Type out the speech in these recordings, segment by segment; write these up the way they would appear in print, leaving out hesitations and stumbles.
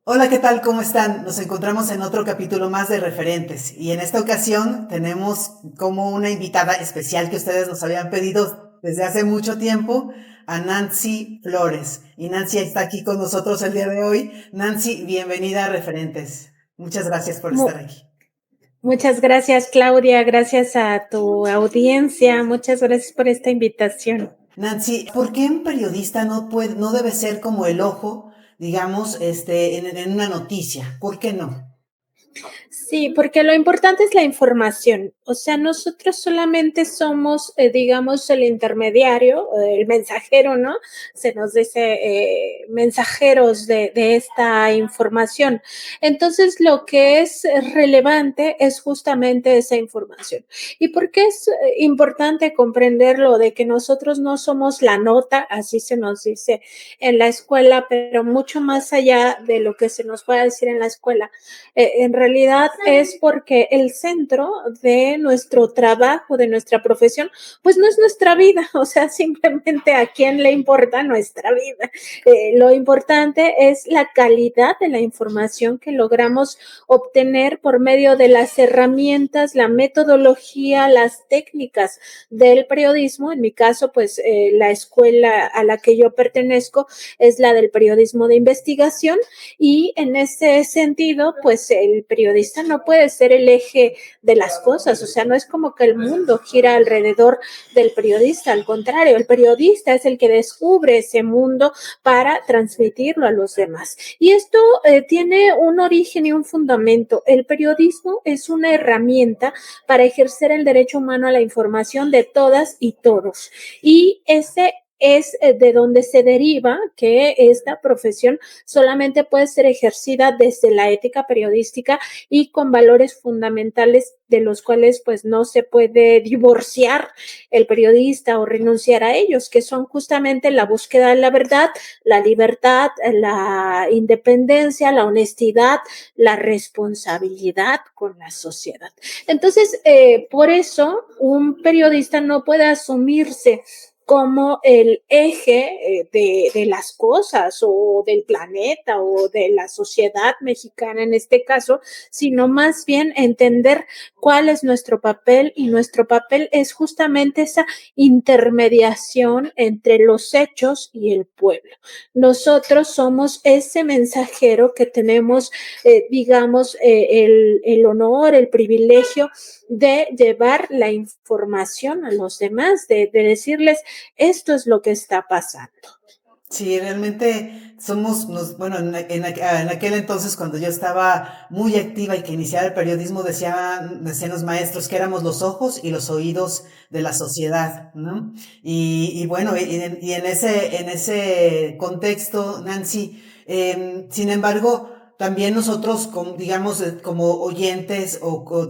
Hola, ¿qué tal? ¿Cómo están? Nos encontramos en otro capítulo más de Referentes y en esta ocasión tenemos como una invitada especial que ustedes nos habían pedido desde hace mucho tiempo, a Nancy Flores. Y Nancy está aquí con nosotros el día de hoy. Nancy, bienvenida a Referentes. Muchas gracias por estar Mu- aquí. Muchas gracias, Claudia. Gracias a tu audiencia. Muchas gracias por esta invitación. Nancy, ¿por qué un periodista no debe ser como el ojo, digamos, en una noticia? ¿Por qué no? Sí, porque lo importante es la información. O sea, nosotros solamente somos, digamos, el intermediario, el mensajero, ¿no? Se nos dice mensajeros de esta información. Entonces, lo que es relevante es justamente esa información. ¿Y por qué es importante comprenderlo de que nosotros no somos la nota, así se nos dice en la escuela, pero mucho más allá de lo que se nos pueda decir en la escuela? En realidad es porque el centro de nuestro trabajo, de nuestra profesión, pues no es nuestra vida, o sea, simplemente a quién le importa nuestra vida. Lo importante es la calidad de la información que logramos obtener por medio de las herramientas, la metodología, las técnicas del periodismo. En mi caso, pues la escuela a la que yo pertenezco es la del periodismo de investigación, y en ese sentido, pues el periodista no puede ser el eje de las cosas, o sea, no es como que el mundo gira alrededor del periodista, al contrario, el periodista es el que descubre ese mundo para transmitirlo a los demás. Y esto tiene un origen y un fundamento. El periodismo es una herramienta para ejercer el derecho humano a la información de todas y todos. Y ese es de donde se deriva que esta profesión solamente puede ser ejercida desde la ética periodística y con valores fundamentales de los cuales pues no se puede divorciar el periodista o renunciar a ellos, que son justamente la búsqueda de la verdad, la libertad, la independencia, la honestidad, la responsabilidad con la sociedad. Entonces, por eso un periodista no puede asumirse como el eje de las cosas o del planeta o de la sociedad mexicana en este caso, sino más bien entender cuál es nuestro papel, y nuestro papel es justamente esa intermediación entre los hechos y el pueblo. Nosotros somos ese mensajero que tenemos, digamos, el honor, el privilegio de llevar la información a los demás, de decirles esto es lo que está pasando. Sí, realmente bueno, en aquel entonces cuando yo estaba muy activa y que iniciaba el periodismo, decían los maestros que éramos los ojos y los oídos de la sociedad, ¿no? Y bueno, en ese contexto, Nancy, sin embargo, también nosotros, digamos, como oyentes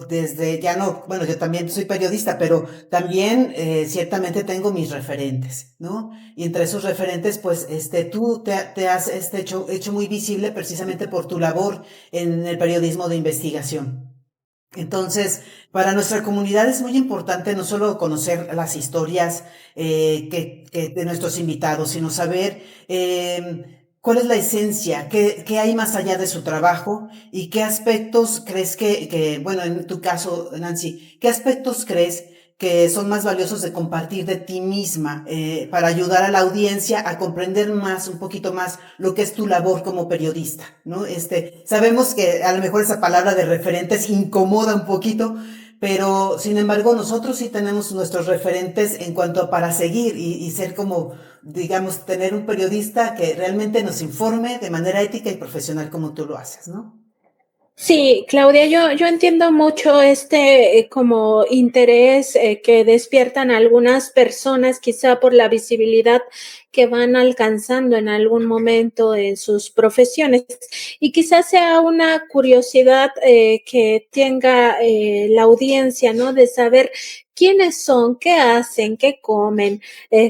desde, ya no, bueno, yo también soy periodista, pero también ciertamente tengo mis referentes, ¿no? Y entre esos referentes, pues, tú te has hecho muy visible precisamente por tu labor en el periodismo de investigación. Entonces, para nuestra comunidad es muy importante no solo conocer las historias que de nuestros invitados, sino saber cuál es la esencia, qué hay más allá de su trabajo y qué aspectos crees bueno, en tu caso, Nancy, qué aspectos crees que son más valiosos de compartir de ti misma para ayudar a la audiencia a comprender más, un poquito más, lo que es tu labor como periodista, ¿no? Sabemos que a lo mejor esa palabra de referentes incomoda un poquito, pero sin embargo nosotros sí tenemos nuestros referentes en cuanto a para seguir y ser como, digamos, tener un periodista que realmente nos informe de manera ética y profesional como tú lo haces, ¿no? Sí, Claudia, yo entiendo mucho este como interés que despiertan algunas personas, quizá por la visibilidad que van alcanzando en algún momento en sus profesiones, y quizás sea una curiosidad que tenga la audiencia, ¿no? De saber quiénes son, qué hacen, qué comen,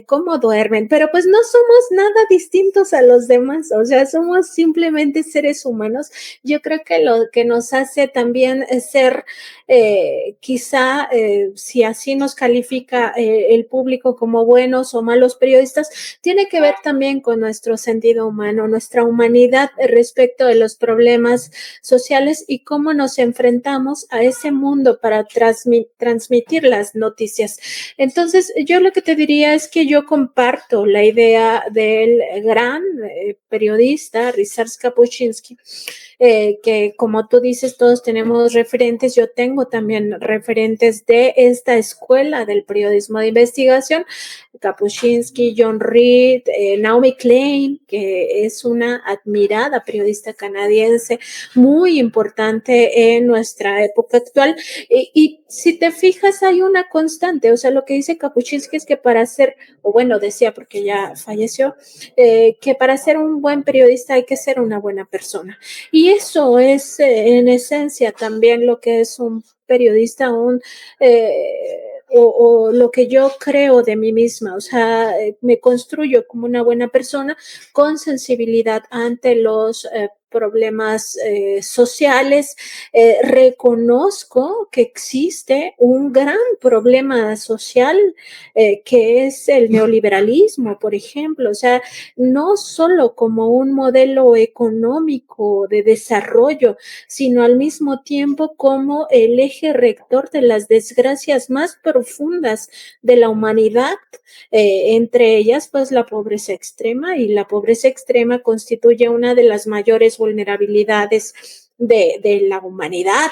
cómo duermen, pero pues no somos nada distintos a los demás, o sea, somos simplemente seres humanos. Yo creo que lo que nos hace también ser, quizá, si así nos califica el público como buenos o malos periodistas, tiene que ver también con nuestro sentido humano, nuestra humanidad respecto de los problemas sociales y cómo nos enfrentamos a ese mundo para transmitir las noticias. Entonces, yo lo que te diría es que yo comparto la idea del gran periodista Ryszard Kapuscinski, que como tú dices, todos tenemos referentes. Yo tengo también referentes de esta escuela del periodismo de investigación, Kapuscinski, John Reed, Naomi Klein, que es una admirada periodista canadiense, muy importante en nuestra época actual. Y si te fijas, hay una constante, o sea, lo que dice Kapuscinski es que para ser, o bueno, decía porque ya falleció, que para ser un buen periodista hay que ser una buena persona. Y eso es en esencia también lo que es un periodista, o lo que yo creo de mí misma, o sea, me construyo como una buena persona con sensibilidad ante los problemas sociales. Reconozco que existe un gran problema social que es el neoliberalismo, por ejemplo, o sea, no solo como un modelo económico de desarrollo, sino al mismo tiempo como el eje rector de las desgracias más profundas de la humanidad, entre ellas pues la pobreza extrema, y la pobreza extrema constituye una de las mayores vulnerabilidades de la humanidad,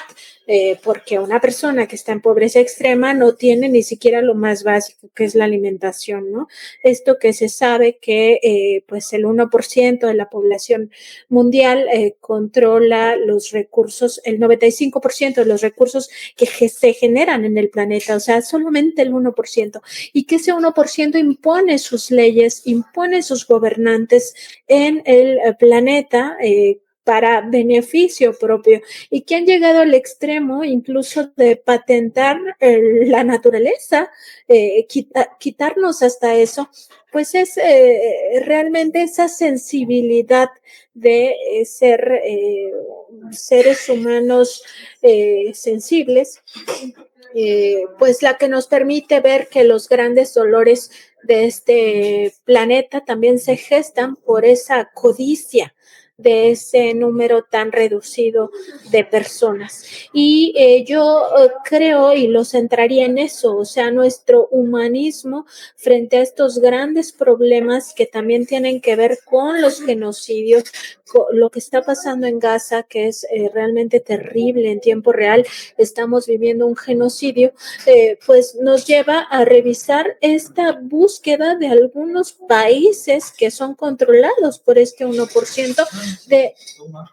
porque una persona que está en pobreza extrema no tiene ni siquiera lo más básico, que es la alimentación, ¿no? Esto que se sabe que pues el 1% de la población mundial controla los recursos, el 95% de los recursos que se generan en el planeta, o sea, solamente el 1%, y que ese 1% impone sus leyes, impone sus gobernantes en el planeta, para beneficio propio, y que han llegado al extremo incluso de patentar la naturaleza, quitarnos hasta eso, pues es realmente esa sensibilidad de ser seres humanos sensibles, pues la que nos permite ver que los grandes dolores de este planeta también se gestan por esa codicia de ese número tan reducido de personas. Y yo creo y lo centraría en eso, o sea, nuestro humanismo frente a estos grandes problemas que también tienen que ver con los genocidios, con lo que está pasando en Gaza, que es realmente terrible en tiempo real. Estamos viviendo un genocidio, pues nos lleva a revisar esta búsqueda de algunos países que son controlados por este 1%, de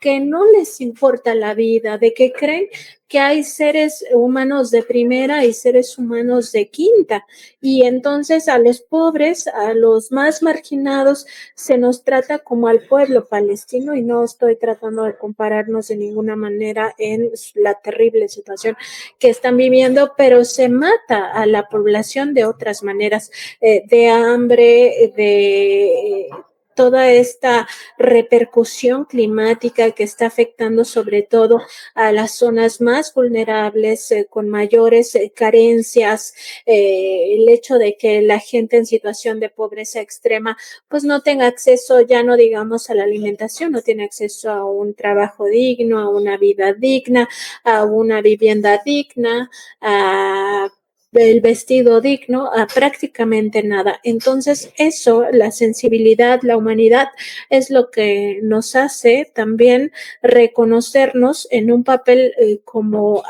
que no les importa la vida, de que creen que hay seres humanos de primera y seres humanos de quinta, y entonces a los pobres, a los más marginados, se nos trata como al pueblo palestino, y no estoy tratando de compararnos de ninguna manera en la terrible situación que están viviendo, pero se mata a la población de otras maneras, de hambre, de toda esta repercusión climática que está afectando sobre todo a las zonas más vulnerables, con mayores carencias, el hecho de que la gente en situación de pobreza extrema pues no tenga acceso, ya no digamos a la alimentación, no tiene acceso a un trabajo digno, a una vida digna, a una vivienda digna, a el vestido digno, a prácticamente nada. Entonces eso, la sensibilidad, la humanidad, es lo que nos hace también reconocernos en un papel como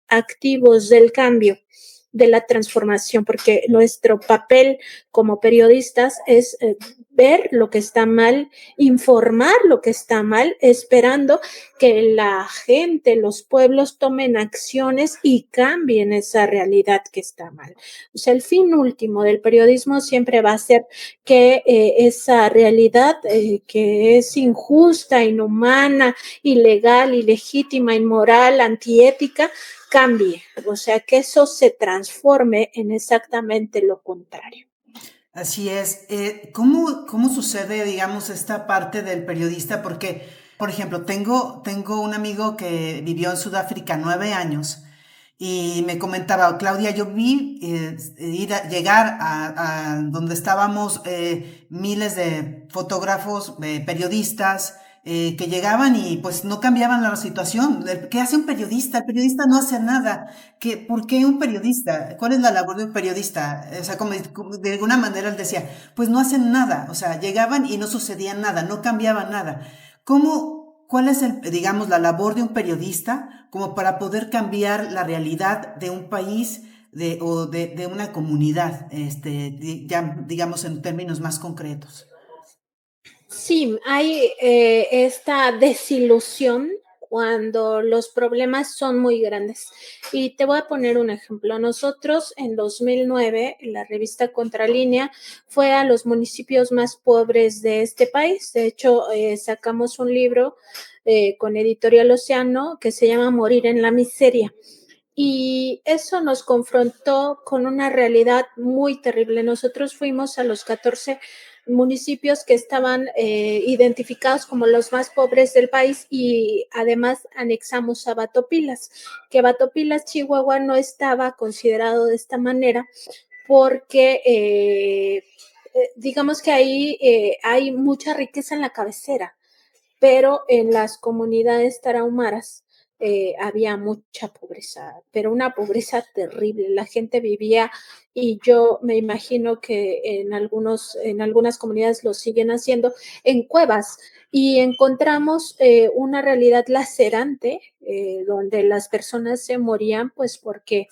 activos del cambio, de la transformación, porque nuestro papel como periodistas es ver lo que está mal, informar lo que está mal, esperando que la gente, los pueblos tomen acciones y cambien esa realidad que está mal. O sea, el fin último del periodismo siempre va a ser que esa realidad que es injusta, inhumana, ilegal, ilegítima, inmoral, antiética, cambie. O sea, que eso se transforme en exactamente lo contrario. Así es. ¿Cómo sucede, digamos, esta parte del periodista? Porque, por ejemplo, tengo un amigo que vivió en Sudáfrica 9 años y me comentaba, Claudia, yo vi llegar a donde estábamos miles de fotógrafos, periodistas, que llegaban y pues no cambiaban la situación. ¿Qué hace un periodista? El periodista no hace nada. ¿Por qué un periodista? ¿Cuál es la labor de un periodista? O sea, como de alguna manera él decía, pues no hacen nada. O sea, llegaban y no sucedía nada, no cambiaba nada. ¿Cuál es digamos, la labor de un periodista como para poder cambiar la realidad de un país o de una comunidad, ya, digamos, en términos más concretos? Sí, hay esta desilusión cuando los problemas son muy grandes. Y te voy a poner un ejemplo. Nosotros en 2009, la revista Contralínea fue a los municipios más pobres de este país. De hecho, sacamos un libro con Editorial Océano que se llama Morir en la Miseria. Y eso nos confrontó con una realidad muy terrible. Nosotros fuimos a los 14 municipios que estaban identificados como los más pobres del país y además anexamos a Batopilas, que Batopilas, Chihuahua, no estaba considerado de esta manera porque digamos que ahí hay mucha riqueza en la cabecera, pero en las comunidades tarahumaras había mucha pobreza, pero una pobreza terrible. La gente vivía, y yo me imagino que en algunas comunidades lo siguen haciendo, en cuevas. Y encontramos una realidad lacerante donde las personas se morían pues porque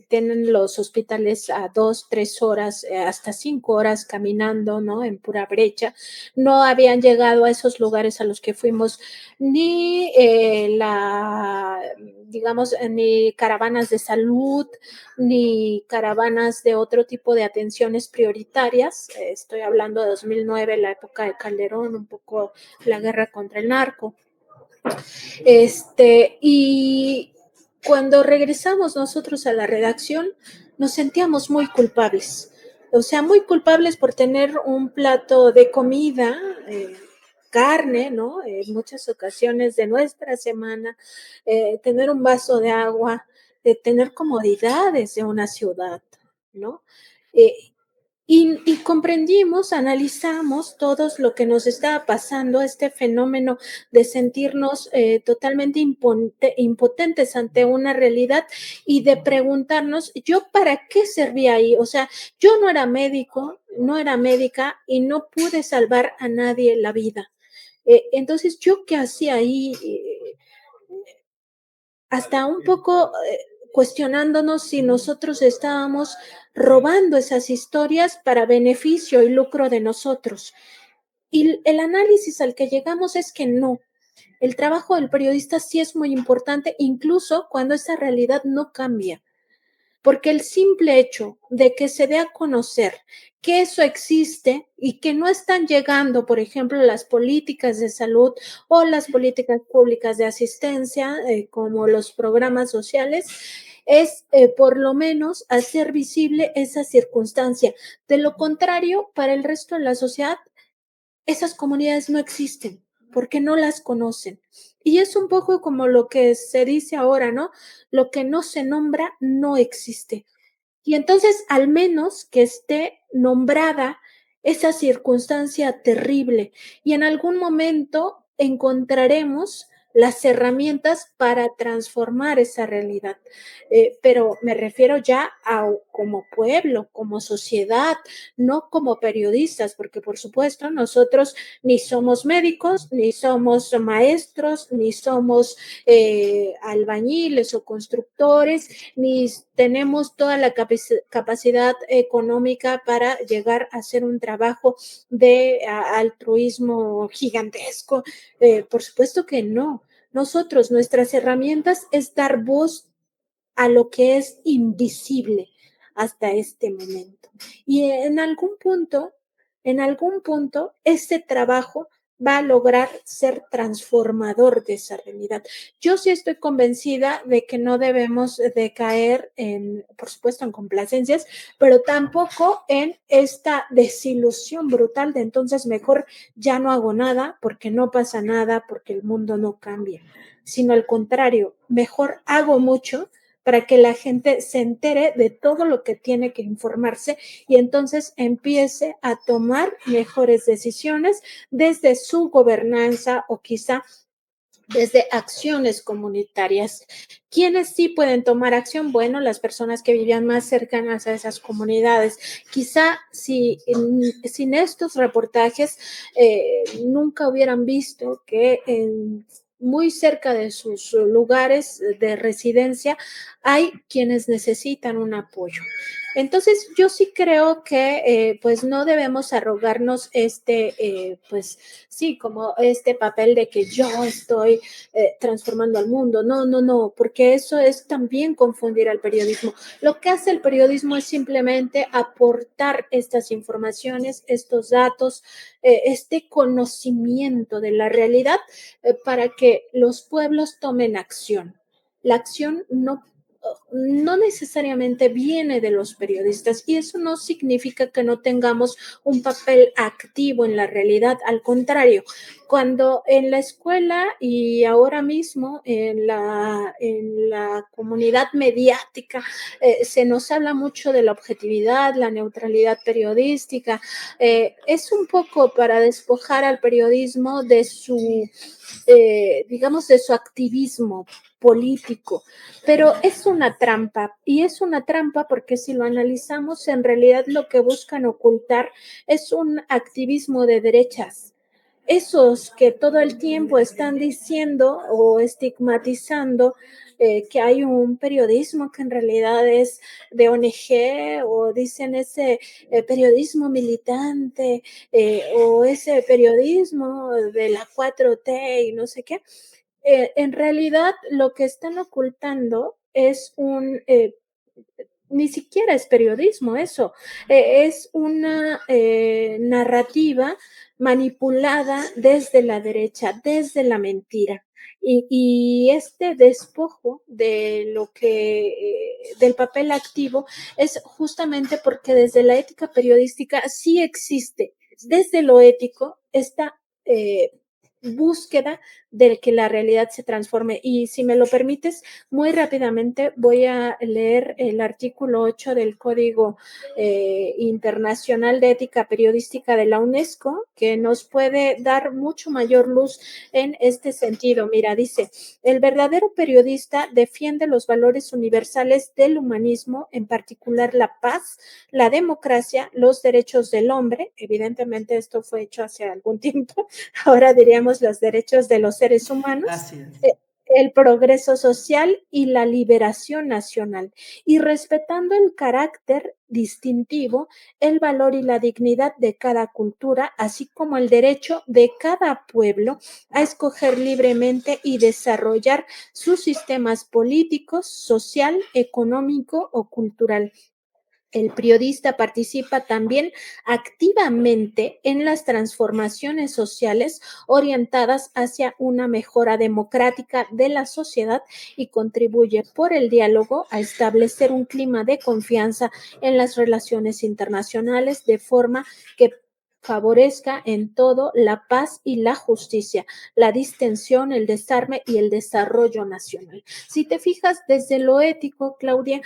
tienen los hospitales a 2, 3 horas, hasta 5 horas caminando, ¿no? En pura brecha. No habían llegado a esos lugares a los que fuimos ni digamos, ni caravanas de salud, ni caravanas de otro tipo de atenciones prioritarias. Estoy hablando de 2009, la época de Calderón, un poco la guerra contra el narco. Y cuando regresamos nosotros a la redacción, nos sentíamos muy culpables. O sea, muy culpables por tener un plato de comida, carne, ¿no? En muchas ocasiones de nuestra semana, tener un vaso de agua, de tener comodidades de una ciudad, ¿no? Eh, y comprendimos, analizamos todo lo que nos estaba pasando, este fenómeno de sentirnos totalmente impotentes ante una realidad y de preguntarnos, ¿yo para qué servía ahí? O sea, yo no era médico, no era médica y no pude salvar a nadie la vida. Entonces, ¿yo qué hacía ahí? Hasta un poco cuestionándonos si nosotros estábamos robando esas historias para beneficio y lucro de nosotros. Y el análisis al que llegamos es que no. El trabajo del periodista sí es muy importante, incluso cuando esa realidad no cambia, porque el simple hecho de que se dé a conocer que eso existe y que no están llegando, por ejemplo, las políticas de salud o las políticas públicas de asistencia, como los programas sociales, es por lo menos hacer visible esa circunstancia. De lo contrario, para el resto de la sociedad, esas comunidades no existen porque no las conocen. Y es un poco como lo que se dice ahora, ¿no? Lo que no se nombra no existe. Y entonces, al menos que esté nombrada esa circunstancia terrible y en algún momento encontraremos las herramientas para transformar esa realidad. Pero me refiero ya a como pueblo, como sociedad, no como periodistas, porque por supuesto nosotros ni somos médicos, ni somos maestros, ni somos albañiles o constructores, ni tenemos toda la capacidad económica para llegar a hacer un trabajo de altruismo gigantesco. Por supuesto que no. Nosotros, nuestras herramientas es dar voz a lo que es invisible hasta este momento. Y en algún punto, este trabajo va a lograr ser transformador de esa realidad. Yo sí estoy convencida de que no debemos de caer en, por supuesto, en complacencias, pero tampoco en esta desilusión brutal de entonces mejor ya no hago nada porque no pasa nada, porque el mundo no cambia, sino al contrario, mejor hago mucho para que la gente se entere de todo lo que tiene que informarse y entonces empiece a tomar mejores decisiones desde su gobernanza o quizá desde acciones comunitarias. ¿Quiénes sí pueden tomar acción? Bueno, las personas que vivían más cercanas a esas comunidades. Quizá si sin estos reportajes nunca hubieran visto que muy cerca de sus lugares de residencia hay quienes necesitan un apoyo. Entonces, yo sí creo que pues no debemos arrogarnos pues sí, como este papel de que yo estoy transformando al mundo. No, no, no, porque eso es también confundir al periodismo. Lo que hace el periodismo es simplemente aportar estas informaciones, estos datos, este conocimiento de la realidad para que los pueblos tomen acción. La acción no necesariamente viene de los periodistas y eso no significa que no tengamos un papel activo en la realidad. Al contrario, cuando en la escuela y ahora mismo en la comunidad mediática se nos habla mucho de la objetividad, la neutralidad periodística, es un poco para despojar al periodismo de su digamos, de su activismo político, pero es una trampa y es una trampa porque si lo analizamos, en realidad lo que buscan ocultar es un activismo de derechas. Esos que todo el tiempo están diciendo o estigmatizando que hay un periodismo que en realidad es de ONG o dicen ese periodismo militante o ese periodismo de la 4T y no sé qué, en realidad lo que están ocultando es ni siquiera es periodismo eso, es una narrativa manipulada desde la derecha, desde la mentira. Y este despojo de lo del papel activo es justamente porque desde la ética periodística sí existe, desde lo ético, esta búsqueda de que la realidad se transforme. Y si me lo permites, muy rápidamente voy a leer el artículo 8 del Código Internacional de Ética Periodística de la UNESCO, que nos puede dar mucho mayor luz en este sentido. Mira, dice, el verdadero periodista defiende los valores universales del humanismo, en particular la paz, la democracia, los derechos del hombre. Evidentemente esto fue hecho hace algún tiempo. Ahora diríamos los derechos de los seres humanos, Así es. el progreso social y la liberación nacional, y respetando el carácter distintivo, el valor y la dignidad de cada cultura, así como el derecho de cada pueblo a escoger libremente y desarrollar sus sistemas políticos, social, económico o cultural. El periodista participa también activamente en las transformaciones sociales orientadas hacia una mejora democrática de la sociedad y contribuye por el diálogo a establecer un clima de confianza en las relaciones internacionales de forma que favorezca en todo la paz y la justicia, la distensión, el desarme y el desarrollo nacional. Si te fijas, desde lo ético, Claudia,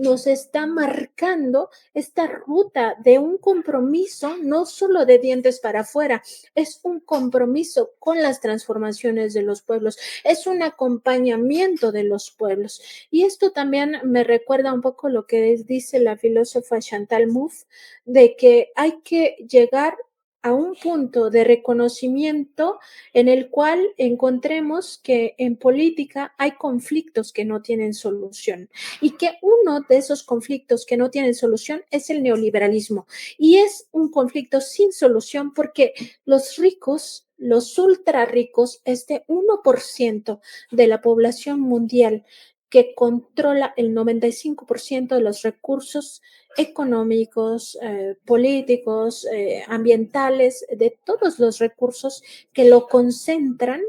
nos está marcando esta ruta de un compromiso, no solo de dientes para afuera, es un compromiso con las transformaciones de los pueblos, es un acompañamiento de los pueblos. Y esto también me recuerda un poco lo que dice la filósofa Chantal Mouffe, de que hay que llegar a un punto de reconocimiento en el cual encontremos que en política hay conflictos que no tienen solución y que uno de esos conflictos que no tienen solución es el neoliberalismo. Y es un conflicto sin solución porque los ricos, los ultra ricos, este 1% de la población mundial que controla el 95% de los recursos económicos, políticos, ambientales, de todos los recursos que lo concentran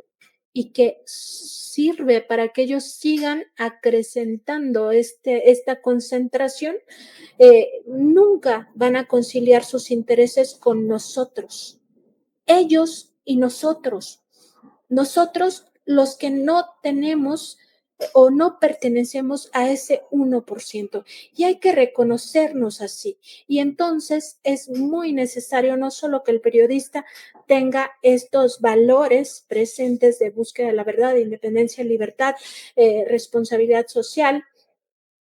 y que sirve para que ellos sigan acrecentando esta concentración, nunca van a conciliar sus intereses con nosotros, ellos y nosotros. Nosotros los que no tenemos o no pertenecemos a ese 1%. Y hay que reconocernos así. Y entonces es muy necesario no solo que el periodista tenga estos valores presentes de búsqueda de la verdad, de independencia, libertad, responsabilidad social,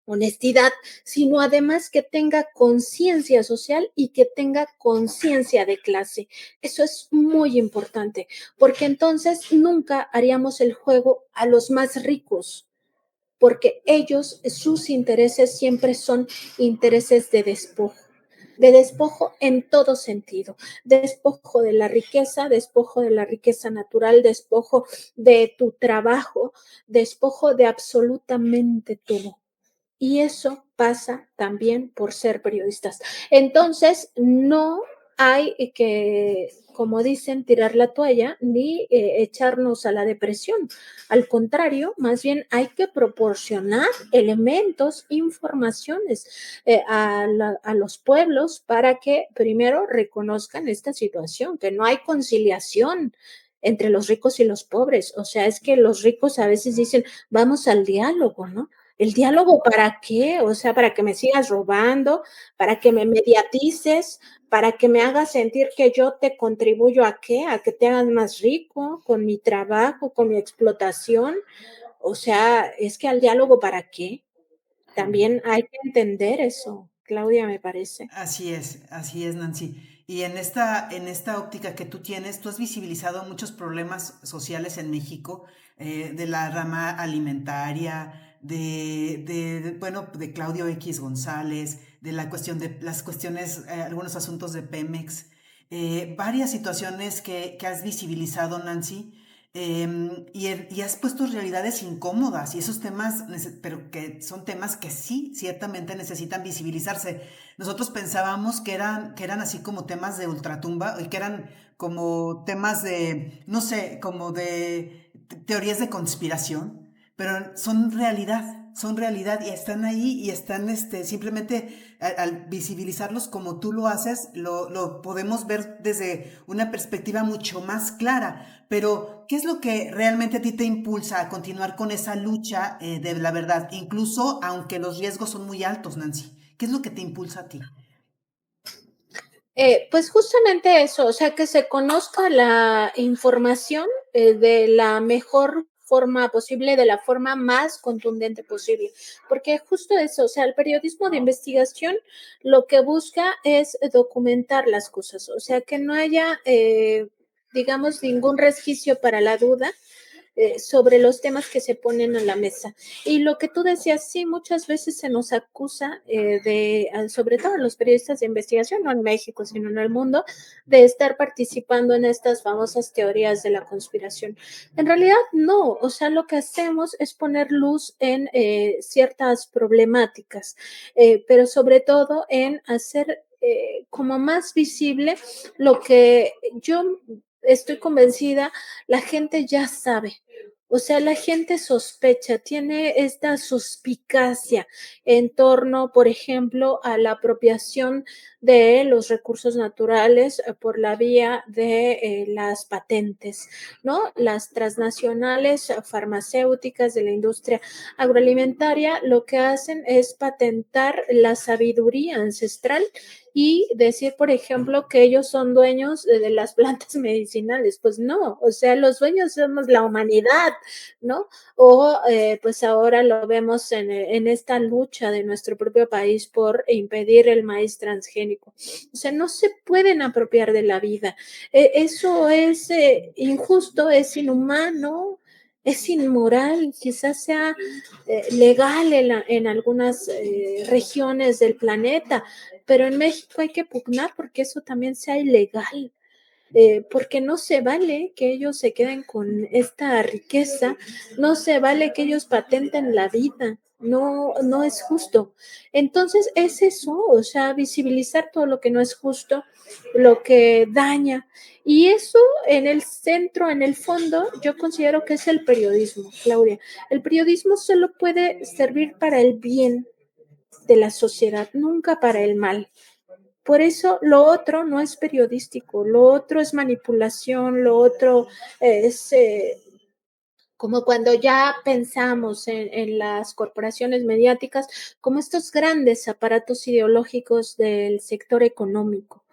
honestidad, sino además que tenga conciencia social y que tenga conciencia de clase. Eso es muy importante, porque entonces nunca haríamos el juego a los más ricos, porque ellos, sus intereses siempre son intereses de despojo en todo sentido, despojo de la riqueza natural, despojo de tu trabajo, despojo de absolutamente todo. Y eso pasa también por ser periodistas. Entonces, no hay que, como dicen, tirar la toalla ni echarnos a la depresión. Al contrario, más bien hay que proporcionar elementos, informaciones a los pueblos para que primero reconozcan esta situación, que no hay conciliación entre los ricos y los pobres. O sea, es que los ricos a veces dicen, vamos al diálogo, ¿no? ¿El diálogo para qué? O sea, para que me sigas robando, para que me mediatices, para que me hagas sentir que yo te contribuyo a qué, a que te hagas más rico con mi trabajo, con mi explotación. O sea, es que al diálogo para qué. También hay que entender eso, Claudia, me parece. Así es, Nancy. Y en esta óptica que tú tienes, tú has visibilizado muchos problemas sociales en México, de la rama alimentaria, bueno, de Claudio X González, de la cuestión de las cuestiones, algunos asuntos de Pemex, varias situaciones que has visibilizado, Nancy. Y has puesto realidades incómodas y esos temas, pero que son temas que sí, ciertamente necesitan visibilizarse. Nosotros pensábamos que eran así como temas de ultratumba y que eran como temas de, no sé, como de teorías de conspiración, pero son realidad y están ahí y están simplemente al visibilizarlos como tú lo haces, lo podemos ver desde una perspectiva mucho más clara. Pero, ¿qué es lo que realmente a ti te impulsa a continuar con esa lucha de la verdad, incluso aunque los riesgos son muy altos, Nancy? ¿Qué es lo que te impulsa a ti? Pues justamente eso, o sea, que se conozca la información de la mejor forma posible, de la forma más contundente posible, porque justo eso, o sea, el periodismo de investigación lo que busca es documentar las cosas, o sea, que no haya, digamos, ningún resquicio para la duda sobre los temas que se ponen a la mesa. Y lo que tú decías, sí, muchas veces se nos acusa sobre todo los periodistas de investigación, no en México, sino en el mundo, de estar participando en estas famosas teorías de la conspiración. En realidad, no, o sea, lo que hacemos es poner luz en ciertas problemáticas, pero sobre todo en hacer como más visible lo que yo estoy convencida, la gente ya sabe. O sea, la gente sospecha, tiene esta suspicacia en torno, por ejemplo, a la apropiación de los recursos naturales por la vía de las patentes, ¿no? Las transnacionales farmacéuticas de la industria agroalimentaria lo que hacen es patentar la sabiduría ancestral y decir, por ejemplo, que ellos son dueños de las plantas medicinales. Pues no, o sea, los dueños somos la humanidad, ¿no? O pues ahora lo vemos en esta lucha de nuestro propio país por impedir el maíz transgénico. O sea, no se pueden apropiar de la vida. Eso es injusto, es inhumano, es inmoral, quizás sea legal en algunas regiones del planeta, pero en México hay que pugnar porque eso también sea ilegal. Porque no se vale que ellos se queden con esta riqueza, no se vale que ellos patenten la vida, no, no es justo. Entonces es eso, o sea, visibilizar todo lo que no es justo, lo que daña. Y eso en el centro, en el fondo, yo considero que es el periodismo, Claudia. El periodismo solo puede servir para el bien de la sociedad, nunca para el mal. Por eso lo otro no es periodístico, lo otro es manipulación, lo otro es como cuando ya pensamos en las corporaciones mediáticas como estos grandes aparatos ideológicos del sector económico.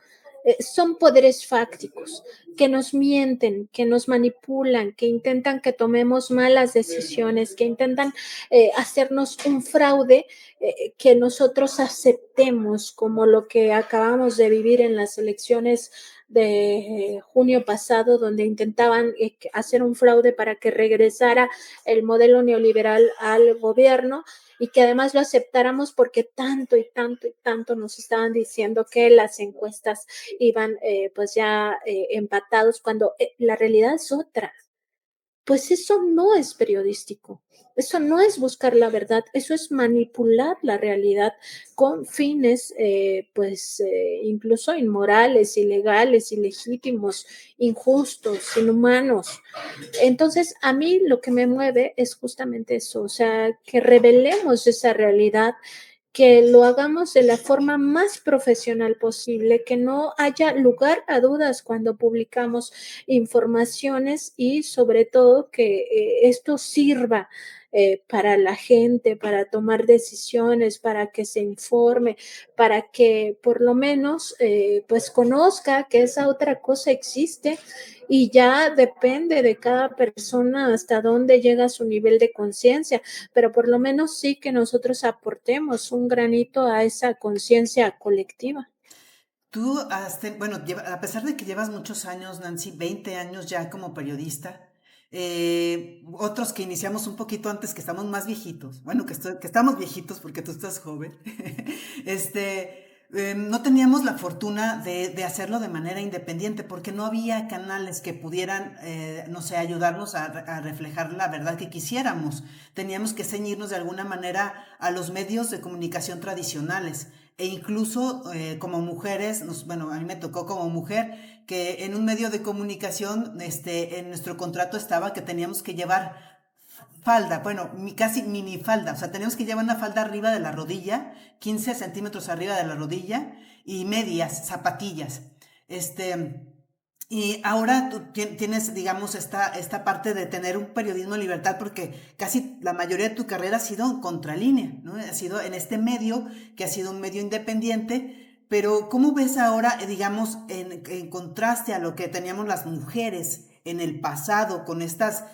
Son poderes fácticos que nos mienten, que nos manipulan, que intentan que tomemos malas decisiones, que intentan hacernos un fraude que nosotros aceptemos, como lo que acabamos de vivir en las elecciones de junio pasado, donde intentaban hacer un fraude para que regresara el modelo neoliberal al gobierno y que además lo aceptáramos porque tanto y tanto y tanto nos estaban diciendo que las encuestas iban pues ya empatados cuando la realidad es otra. Pues eso no es periodístico, eso no es buscar la verdad, eso es manipular la realidad con fines, pues, incluso inmorales, ilegales, ilegítimos, injustos, inhumanos. Entonces, a mí lo que me mueve es justamente eso, o sea, que revelemos esa realidad, que lo hagamos de la forma más profesional posible, que no haya lugar a dudas cuando publicamos informaciones y sobre todo que esto sirva para la gente, para tomar decisiones, para que se informe, para que por lo menos pues conozca que esa otra cosa existe y ya depende de cada persona hasta dónde llega su nivel de conciencia, pero por lo menos sí que nosotros aportemos un granito a esa conciencia colectiva. Tú, bueno, a pesar de que llevas muchos años, Nancy, 20 años ya como periodista, otros que iniciamos un poquito antes, que estamos más viejitos, bueno, que estamos viejitos porque tú estás joven, no teníamos la fortuna de hacerlo de manera independiente porque no había canales que pudieran, no sé, ayudarnos a reflejar la verdad que quisiéramos. Teníamos que ceñirnos de alguna manera a los medios de comunicación tradicionales. E incluso como mujeres, bueno, a mí me tocó como mujer que en un medio de comunicación, en nuestro contrato estaba que teníamos que llevar falda, bueno, casi mini falda, o sea, teníamos que llevar una falda arriba de la rodilla, 15 centímetros arriba de la rodilla y medias, zapatillas. Y ahora tú tienes, digamos, esta parte de tener un periodismo en libertad porque casi la mayoría de tu carrera ha sido en contralínea, ¿no? Ha sido en este medio, que ha sido un medio independiente, pero ¿cómo ves ahora, digamos, en contraste a lo que teníamos las mujeres en el pasado con estas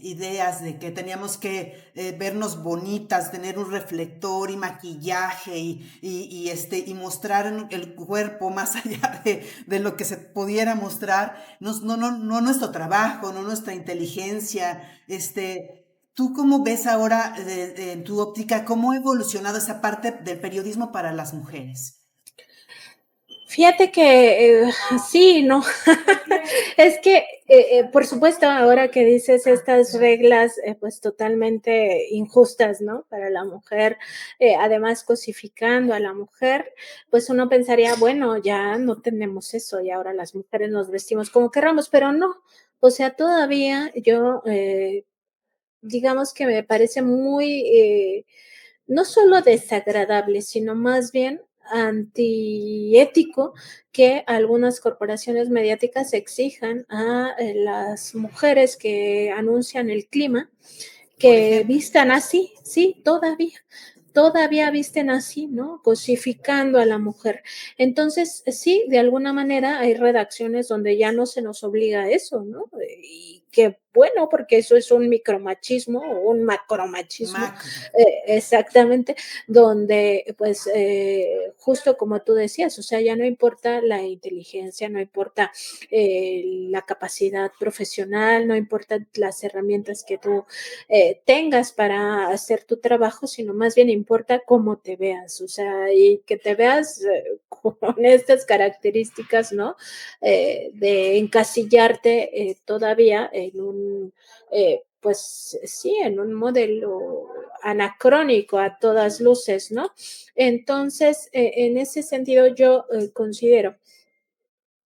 ideas de que teníamos que vernos bonitas, tener un reflector y maquillaje y mostrar el cuerpo más allá de lo que se pudiera mostrar, no nuestro trabajo, no nuestra inteligencia, ¿tú cómo ves ahora en tu óptica cómo ha evolucionado esa parte del periodismo para las mujeres? Fíjate que sí, no. Es que, por supuesto, ahora que dices estas reglas, pues totalmente injustas, ¿no? Para la mujer, además cosificando a la mujer, pues uno pensaría, bueno, ya no tenemos eso y ahora las mujeres nos vestimos como querramos, pero no. O sea, todavía yo, digamos que me parece muy, no solo desagradable, sino más bien antiético que algunas corporaciones mediáticas exijan a las mujeres que anuncian el clima por que ejemplo. vistan así, sí, todavía visten así, ¿no? Cosificando a la mujer. Entonces, sí, de alguna manera hay redacciones donde ya no se nos obliga a eso, ¿no? Y que bueno, porque eso es un micromachismo o un macromachismo, Macro. exactamente, donde pues justo como tú decías, o sea, ya no importa la inteligencia, no importa la capacidad profesional, no importa las herramientas que tú tengas para hacer tu trabajo, sino más bien importa cómo te veas, o sea, y que te veas con estas características, ¿no? De encasillarte todavía en un, pues sí, en un modelo anacrónico a todas luces, ¿no? Entonces, en ese sentido, yo considero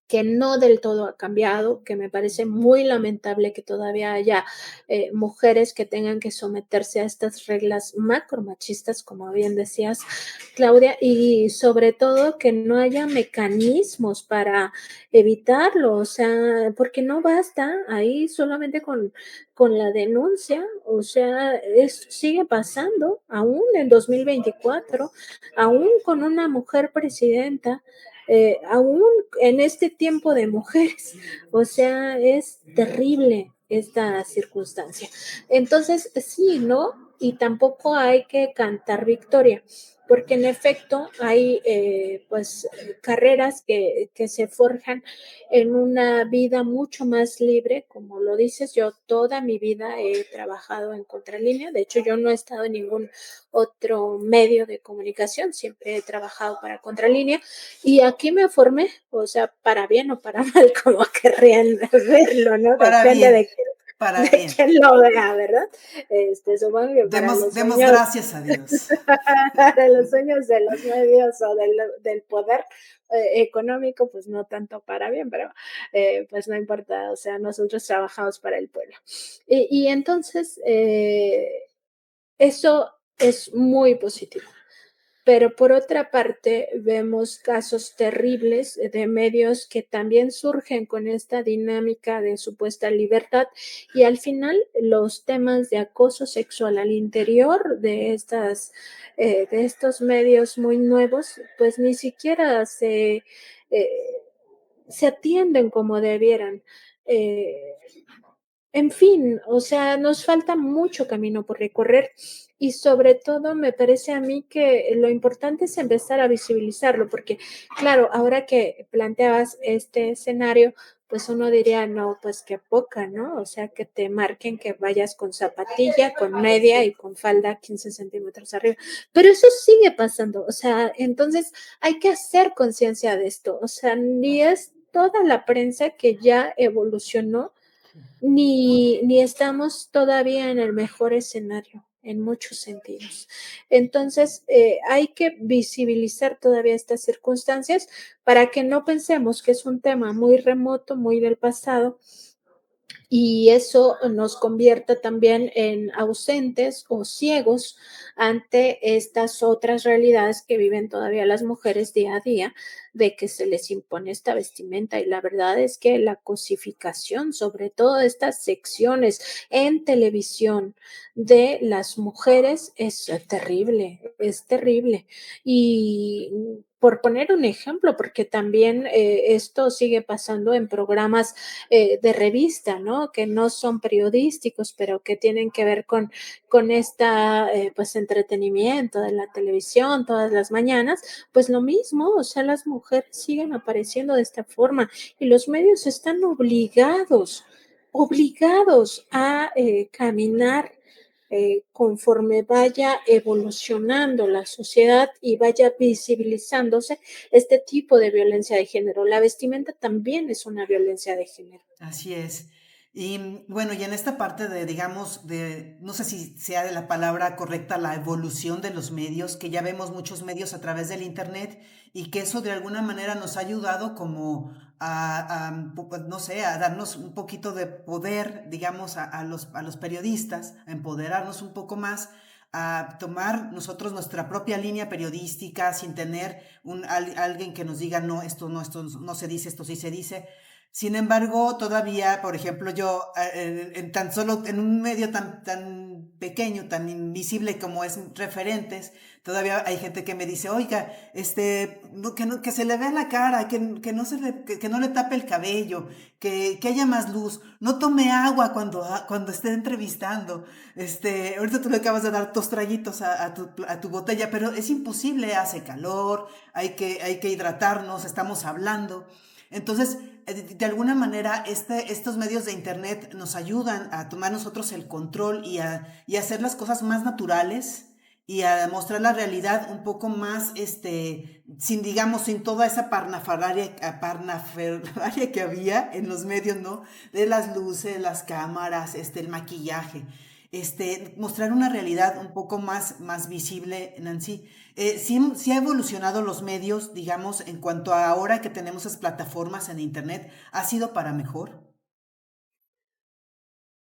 que no del todo ha cambiado, que me parece muy lamentable que todavía haya mujeres que tengan que someterse a estas reglas macromachistas, como bien decías, Claudia, y sobre todo que no haya mecanismos para evitarlo, o sea, porque no basta ahí solamente con la denuncia, o sea, esto sigue pasando aún en 2024, aún con una mujer presidenta, aún en este tiempo de mujeres. O sea, es terrible esta circunstancia. Entonces, sí, ¿no? Y tampoco hay que cantar victoria, porque en efecto hay pues carreras que se forjan en una vida mucho más libre, como lo dices, yo toda mi vida he trabajado en contralínea, de hecho yo no he estado en ningún otro medio de comunicación, siempre he trabajado para contralínea y aquí me formé, o sea, para bien o para mal, como querrían verlo, ¿no? Para Depende bien, para de bien. quién lo vea, ¿verdad? Supongo que para Demos, los demos sueños, gracias a Dios. para los sueños de los medios o del poder económico, pues no tanto para bien, pero pues no importa, o sea, nosotros trabajamos para el pueblo. Y entonces, eso es muy positivo. Pero por otra parte, vemos casos terribles de medios que también surgen con esta dinámica de supuesta libertad y al final los temas de acoso sexual al interior de estos medios muy nuevos, pues ni siquiera eh, se atienden como debieran. Eh, en fin, o sea, nos falta mucho camino por recorrer y sobre todo me parece a mí que lo importante es empezar a visibilizarlo, porque claro, ahora que planteabas este escenario, pues uno diría, no, pues qué poca, ¿no? O sea, que te marquen que vayas con zapatilla, con media y con falda 15 centímetros arriba. Pero eso sigue pasando, o sea, entonces hay que hacer conciencia de esto, o sea, ni es toda la prensa que ya evolucionó ni estamos todavía en el mejor escenario en muchos sentidos. Entonces, hay que visibilizar todavía estas circunstancias para que no pensemos que es un tema muy remoto, muy del pasado, y eso nos convierta también en ausentes o ciegos ante estas otras realidades que viven todavía las mujeres día a día, de que se les impone esta vestimenta. Y la verdad es que la cosificación, sobre todo estas secciones en televisión de las mujeres, es terrible, es terrible. Y por poner un ejemplo, porque también esto sigue pasando en programas de revista, ¿no? Que no son periodísticos, pero que tienen que ver con esta, pues, entretenimiento de la televisión todas las mañanas, pues lo mismo, o sea, las mujeres siguen apareciendo de esta forma y los medios están obligados a caminar conforme vaya evolucionando la sociedad y vaya visibilizándose este tipo de violencia de género. La vestimenta también es una violencia de género. Así es. Y bueno, y en esta parte de, digamos, no sé si sea de la palabra correcta, la evolución de los medios, que ya vemos muchos medios a través del Internet y que eso de alguna manera nos ha ayudado como no sé, a darnos un poquito de poder, digamos, a los periodistas, a empoderarnos un poco más, a tomar nosotros nuestra propia línea periodística sin tener alguien que nos diga, no, esto no se dice, esto sí se dice. Sin embargo, todavía, por ejemplo, yo tan solo en un medio tan pequeño, tan invisible como es referentes, todavía hay gente que me dice, oiga, que se le vea la cara, que no que no le tape el cabello, que haya más luz, no tome agua cuando esté entrevistando. Ahorita tú le acabas de dar dos traguitos a tu botella, pero es imposible, hace calor, hay que hidratarnos, estamos hablando. Entonces, de alguna manera, estos medios de internet nos ayudan a tomar nosotros el control y a hacer las cosas más naturales y a mostrar la realidad un poco más, sin, digamos, sin toda esa parnafernalia que había en los medios, ¿no? De las luces, las cámaras, el maquillaje. Mostrar una realidad un poco más visible, Nancy. Sí ha evolucionado los medios, digamos, en cuanto a ahora que tenemos esas plataformas en internet, ¿ha sido para mejor?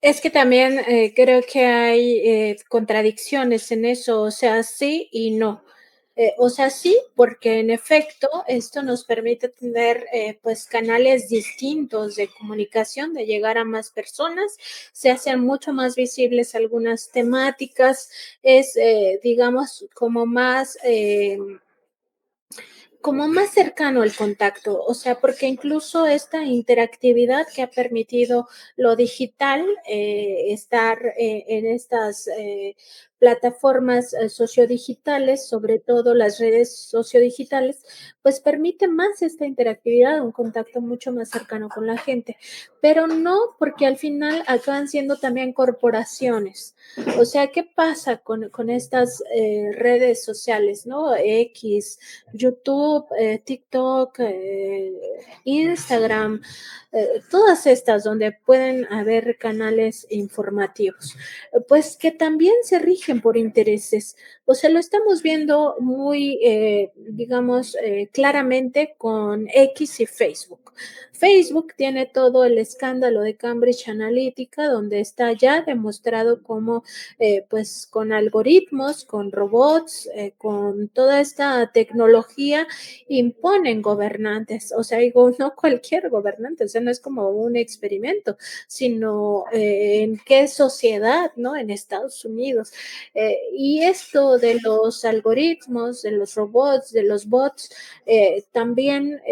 Es que también creo que hay contradicciones en eso, o sea, sí y no. O sea, sí, porque en efecto esto nos permite tener pues canales distintos de comunicación, de llegar a más personas, se hacen mucho más visibles algunas temáticas, es digamos como más cercano el contacto, o sea, porque incluso esta interactividad que ha permitido lo digital, estar en estas plataformas sociodigitales, sobre todo las redes sociodigitales, pues permite más esta interactividad, un contacto mucho más cercano con la gente, pero no porque al final acaban siendo también corporaciones. O sea, ¿qué pasa con estas redes sociales, no? X, YouTube, TikTok, Instagram, todas estas donde pueden haber canales informativos, pues que también se rigen por intereses. O sea, lo estamos viendo muy, digamos, claramente con X y Facebook. Facebook tiene todo el escándalo de Cambridge Analytica, donde está ya demostrado cómo, pues con algoritmos, con robots, con toda esta tecnología, imponen gobernantes. O sea, digo, no cualquier gobernante, o sea, no es como un experimento, sino en qué sociedad, ¿no? En Estados Unidos. Y esto de los algoritmos, de los robots, de los bots, también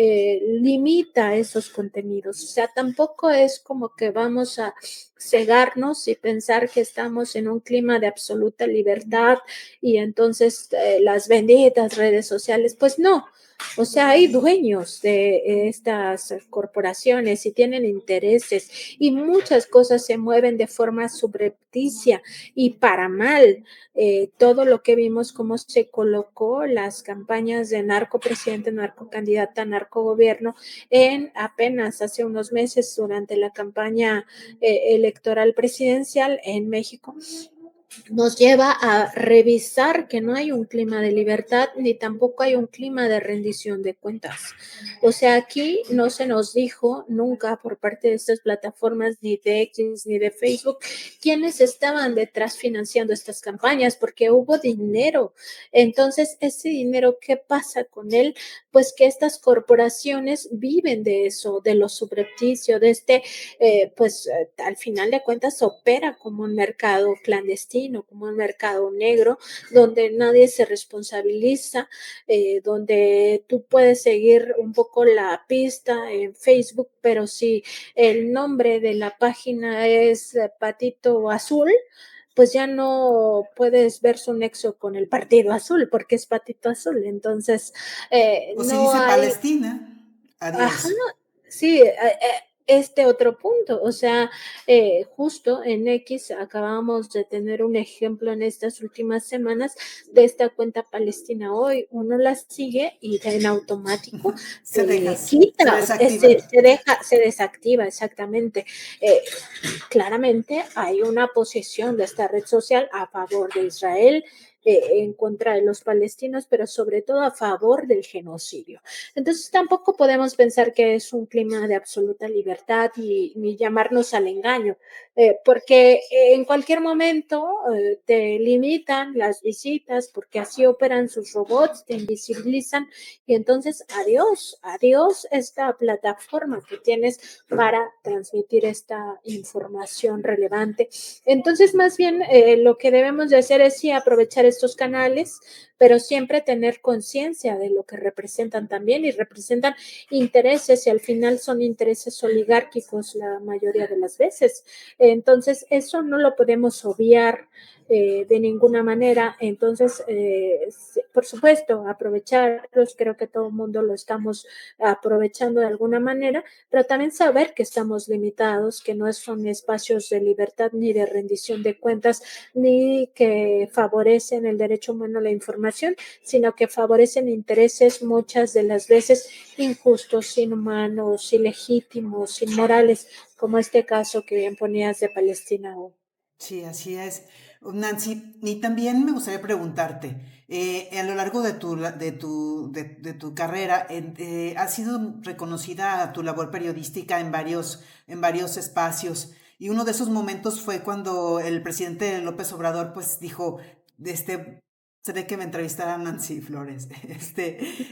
limita esos contenidos. O sea, tampoco es como que vamos a cegarnos y pensar que estamos en un clima de absoluta libertad y entonces las benditas redes sociales, pues no. O sea, hay dueños de estas corporaciones y tienen intereses y muchas cosas se mueven de forma subrepticia y para mal. Todo lo que vimos, cómo se colocó las campañas de narco presidente, narco candidata, narco gobierno en apenas hace unos meses durante la campaña electoral presidencial en México, nos lleva a revisar que no hay un clima de libertad ni tampoco hay un clima de rendición de cuentas. O sea, aquí no se nos dijo nunca por parte de estas plataformas, ni de X ni de Facebook, quiénes estaban detrás financiando estas campañas, porque hubo dinero. Entonces, ese dinero, ¿qué pasa con él? Pues que estas corporaciones viven de eso, de lo subrepticio, de pues al final de cuentas opera como un mercado clandestino, como un mercado negro, donde nadie se responsabiliza, donde tú puedes seguir un poco la pista en Facebook, pero si el nombre de la página es Patito Azul, pues ya no puedes ver su nexo con el Partido Azul, porque es Patito Azul. Entonces, O si no dice hay. Palestina, adiós. Ajá, sí, este otro punto. O sea, justo en X acabamos de tener un ejemplo en estas últimas semanas de esta cuenta Palestina Hoy. Uno la sigue y en automático Se deja, se quita, desactiva. se desactiva exactamente. Eh, Claramente hay una posición de esta red social a favor de Israel, en contra de los palestinos, pero sobre todo a favor del genocidio. Entonces tampoco podemos pensar que es un clima de absoluta libertad ni llamarnos al engaño, porque en cualquier momento te limitan las visitas, porque así operan sus robots, te invisibilizan y entonces adiós esta plataforma que tienes para transmitir esta información relevante. Entonces, más bien, lo que debemos de hacer es sí aprovechar estos canales, pero siempre tener conciencia de lo que representan también y representan intereses y al final son intereses oligárquicos la mayoría de las veces. Entonces, eso no lo podemos obviar de ninguna manera. Entonces, por supuesto, aprovecharlos, creo que todo el mundo lo estamos aprovechando de alguna manera, pero también saber que estamos limitados, que no son espacios de libertad ni de rendición de cuentas, ni que favorecen el derecho humano a la información, sino que favorecen intereses muchas de las veces injustos, inhumanos, ilegítimos, inmorales, como este caso que bien ponías de Palestina hoy. Sí, así es. Nancy, y también me gustaría preguntarte, a lo largo de de tu carrera, ha sido reconocida tu labor periodística en varios espacios, y uno de esos momentos fue cuando el presidente López Obrador pues dijo, este, se ve que me entrevistara Nancy Flores.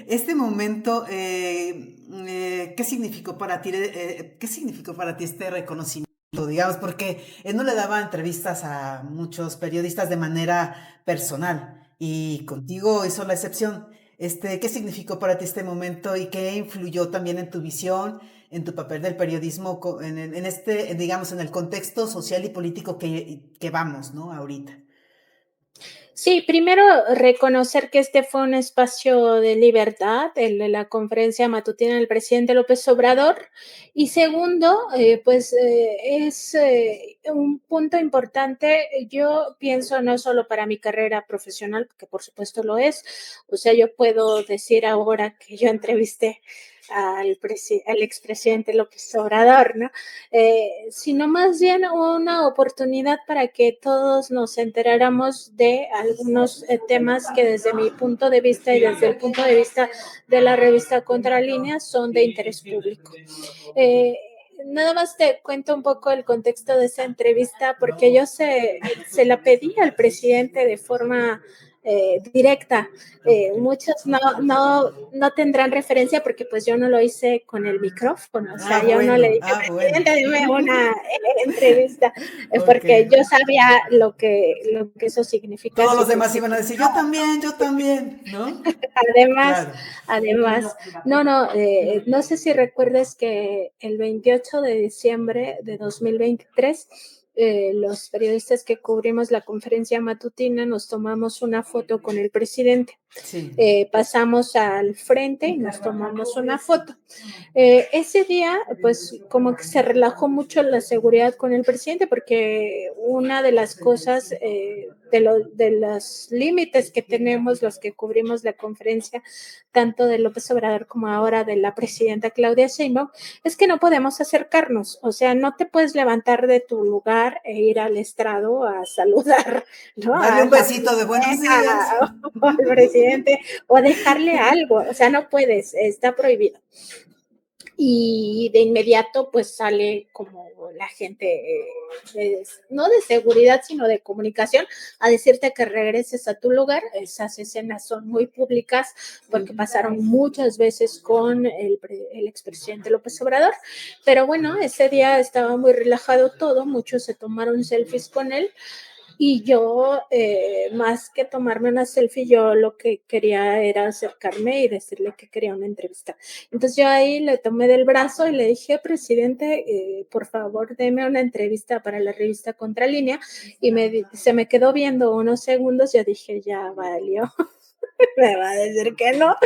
Este momento, ¿qué significó para ti, qué significó para ti este reconocimiento? Digamos, porque él no le daba entrevistas a muchos periodistas de manera personal y contigo hizo la excepción. ¿Qué significó para ti este momento y qué influyó también en tu visión, en tu papel del periodismo, digamos, en el contexto social y político que vamos, ¿no? Ahorita. Sí, primero reconocer que este fue un espacio de libertad, el de la conferencia matutina del presidente López Obrador. Y segundo, pues es un punto importante, yo pienso no solo para mi carrera profesional, que por supuesto lo es, o sea, yo puedo decir ahora que yo entrevisté al expresidente López Obrador, ¿no? Sino más bien una oportunidad para que todos nos enteráramos de algunos temas que desde mi punto de vista y desde el punto de vista de la revista Contralínea son de interés público. Eh, Nada más te cuento un poco el contexto de esa entrevista, porque yo se la pedí al presidente de forma directa. Muchos no tendrán referencia porque pues yo no lo hice con el micrófono, o sea, yo no le dije, Bueno. presidente, dime una entrevista, Ok. porque yo sabía lo que eso significa Todos si los te demás iban a decir, yo también, ¿no? Además, Claro. no sé si recuerdes que el 28 de diciembre de 2023, los periodistas que cubrimos la conferencia matutina nos tomamos una foto con el presidente. Sí. Pasamos al frente y nos tomamos una foto. Ese día, pues como que se relajó mucho la seguridad con el presidente porque una de las cosas, de los límites que tenemos los que cubrimos la conferencia, tanto de López Obrador como ahora de la presidenta Claudia Sheinbaum, es que no podemos acercarnos, o sea, no te puedes levantar de tu lugar e ir al estrado a saludar, ¿no? Darle un besito de buenos días. Al presidente o dejarle algo, o sea, no puedes, está prohibido. Y de inmediato pues sale como la gente, no de seguridad, sino de comunicación, a decirte que regreses a tu lugar. Esas escenas son muy públicas porque pasaron muchas veces con el expresidente López Obrador, pero bueno, ese día estaba muy relajado todo, muchos se tomaron selfies con él. Y yo, más que tomarme una selfie, yo lo que quería era acercarme y decirle que quería una entrevista. Entonces yo ahí le tomé del brazo y le dije, presidente, por favor, deme una entrevista para la revista Contralínea. Y se me quedó viendo unos segundos, yo dije, ya valió. Me va a decir que no,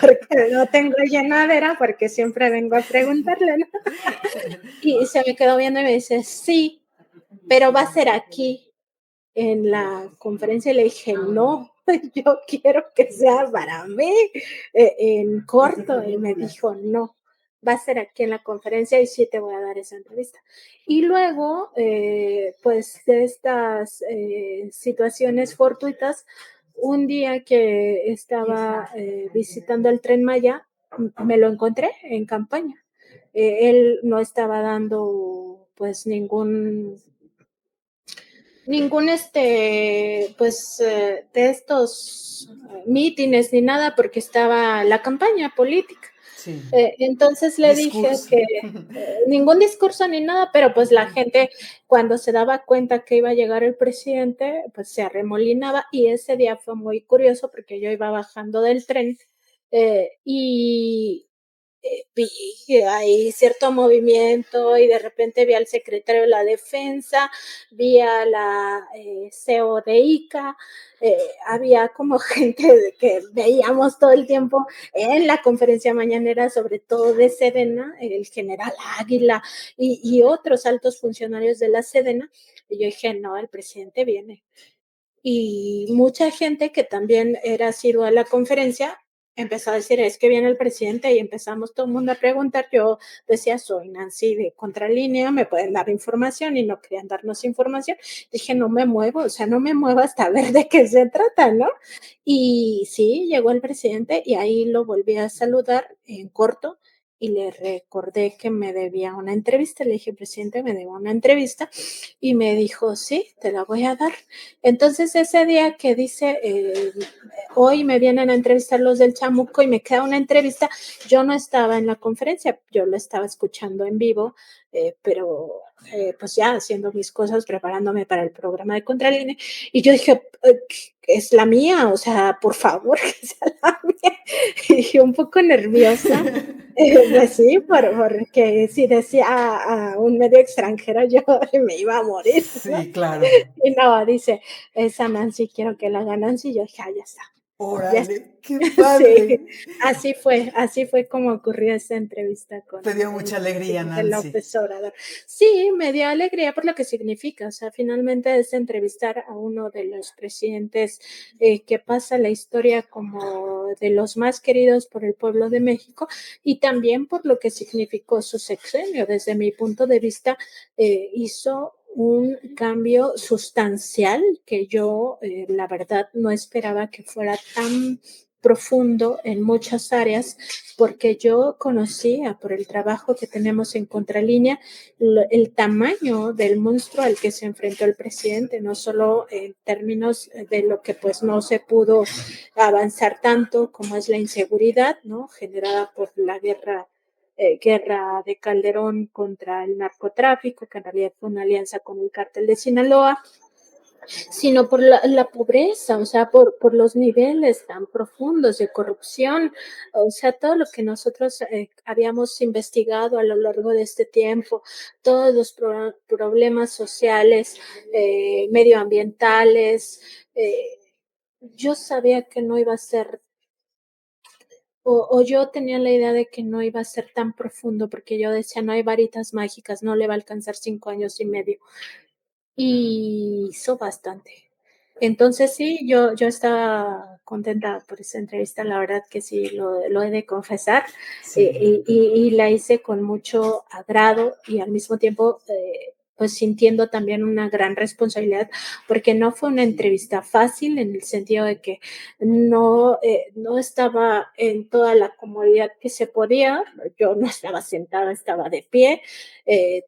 porque no tengo llenadera, porque siempre vengo a preguntarle, ¿no? Y se me quedó viendo y me dice, sí, pero va a ser aquí en la conferencia. Y le dije, no, yo quiero que sea para mí en corto. Y me dijo, no, va a ser aquí en la conferencia y sí te voy a dar esa entrevista. Y luego, pues de estas situaciones fortuitas, un día que estaba visitando el Tren Maya, me lo encontré en campaña. Él no estaba dando pues ningún de estos mítines ni nada porque estaba la campaña política. Sí. Entonces le dije Discurso. que ningún discurso ni nada, pero pues la gente cuando se daba cuenta que iba a llegar el presidente, pues se arremolinaba y ese día fue muy curioso porque yo iba bajando del tren y vi ahí cierto movimiento y de repente vi al secretario de la Defensa, vi a la CEO de ICA, había como gente que veíamos todo el tiempo en la conferencia mañanera, sobre todo de Sedena, el general Águila y otros altos funcionarios de la Sedena, y yo dije, no, el presidente viene. Y mucha gente que también era asidua a la conferencia empezó a decir, es que viene el presidente y empezamos todo el mundo a preguntar. Yo decía, soy Nancy de Contralínea, me pueden dar información y no querían darnos información. Dije, no me muevo, o sea, no me muevo hasta ver de qué se trata, ¿no? Y sí, llegó el presidente y ahí lo volví a saludar en corto y le recordé que me debía una entrevista. Le dije, presidente, me debo una entrevista y me dijo, sí, te la voy a dar. Entonces ese día que dice, hoy me vienen a entrevistar los del Chamuco y me queda una entrevista, yo no estaba en la conferencia, yo lo estaba escuchando en vivo, pero pues ya haciendo mis cosas, preparándome para el programa de Contralínea, y yo dije, es la mía, o sea, por favor, que sea la mía. Y dije, un poco nerviosa, pues sí, porque si decía a un medio extranjero yo me iba a morir, ¿no? Sí, claro. Y no, dice, esa Nancy, quiero que la haga Nancy. Y yo dije, ah, ya está, ya está. Órale, qué Sí, padre. así fue como ocurrió esa entrevista con Te dio el mucha alegría, presidente Nancy. López Obrador. Sí, me dio alegría por lo que significa, o sea, finalmente es entrevistar a uno de los presidentes que pasa la historia como de los más queridos por el pueblo de México y también por lo que significó su sexenio. Desde mi punto de vista, hizo un cambio sustancial que yo, la verdad, no esperaba que fuera tan profundo en muchas áreas, porque yo conocía por el trabajo que tenemos en Contralínea el tamaño del monstruo al que se enfrentó el presidente, no solo en términos de lo que pues no se pudo avanzar tanto como es la inseguridad, ¿no? Generada por la guerra de Calderón contra el narcotráfico, que en realidad fue una alianza con el cártel de Sinaloa, sino por la pobreza, o sea, por los niveles tan profundos de corrupción, o sea, todo lo que nosotros habíamos investigado a lo largo de este tiempo, todos los problemas sociales, medioambientales, yo sabía que no iba a ser o yo tenía la idea de que no iba a ser tan profundo, porque yo decía, no hay varitas mágicas, no le va a alcanzar 5 años y medio. Y hizo bastante. Entonces sí, yo estaba contenta por esa entrevista, la verdad que sí, lo he de confesar, Sí. y la hice con mucho agrado y al mismo tiempo, pues sintiendo también una gran responsabilidad, porque no fue una entrevista fácil en el sentido de que no estaba en toda la comodidad que se podía, yo no estaba sentada, estaba de pie,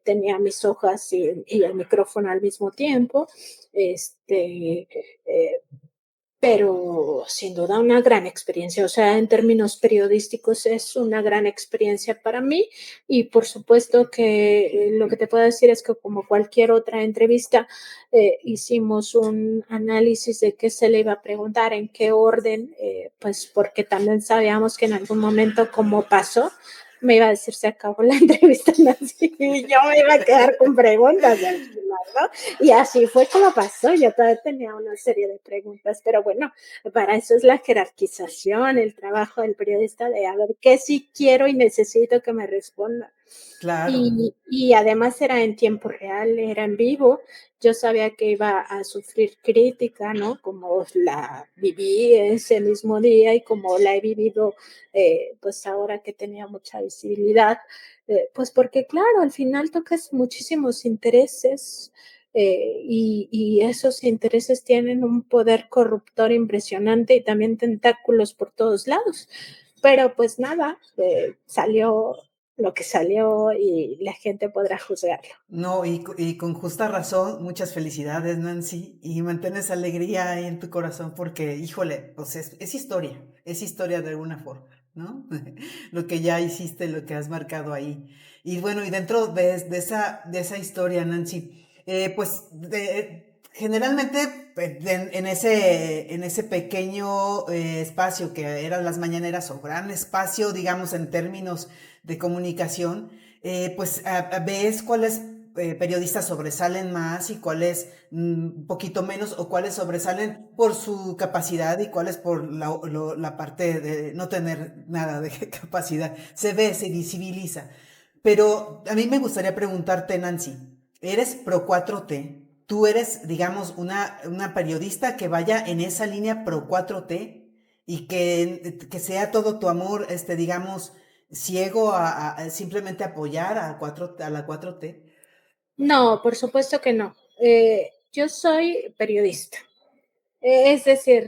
tenía mis hojas y el micrófono al mismo tiempo, eh, pero sin duda una gran experiencia, o sea, en términos periodísticos es una gran experiencia para mí y por supuesto que lo que te puedo decir es que como cualquier otra entrevista, hicimos un análisis de qué se le iba a preguntar, en qué orden, pues porque también sabíamos que en algún momento como pasó, me iba a decir, se acabó la entrevista, Nancy, y yo me iba a quedar con preguntas al final, ¿no? Y así fue como pasó, yo todavía tenía una serie de preguntas, pero bueno, para eso es la jerarquización, el trabajo del periodista de a ver qué sí quiero y necesito que me responda. Claro. Y además era en tiempo real, era en vivo. Yo sabía que iba a sufrir crítica, ¿no? Como la viví ese mismo día y como la he vivido, pues ahora que tenía mucha visibilidad, pues porque claro, al final tocas muchísimos intereses y esos intereses tienen un poder corruptor impresionante y también tentáculos por todos lados. Pero pues nada, salió lo que salió y la gente podrá juzgarlo. No, y con justa razón, muchas felicidades, Nancy, y mantén esa alegría ahí en tu corazón porque, híjole, pues es historia de alguna forma, ¿no? Lo que ya hiciste, lo que has marcado ahí. Y bueno, y dentro de esa historia, Nancy, pues generalmente en ese pequeño espacio que eran las mañaneras o gran espacio, digamos, en términos de comunicación, pues ves cuáles periodistas sobresalen más y cuáles un poquito menos o cuáles sobresalen por su capacidad y cuáles por la parte de no tener nada de capacidad. Se ve, se visibiliza. Pero a mí me gustaría preguntarte, Nancy, ¿eres pro 4T? ¿Tú eres, digamos, una periodista que vaya en esa línea pro 4T y que sea todo tu amor, digamos, ciego a simplemente apoyar a la 4T? No, por supuesto que no. Yo soy periodista. Es decir,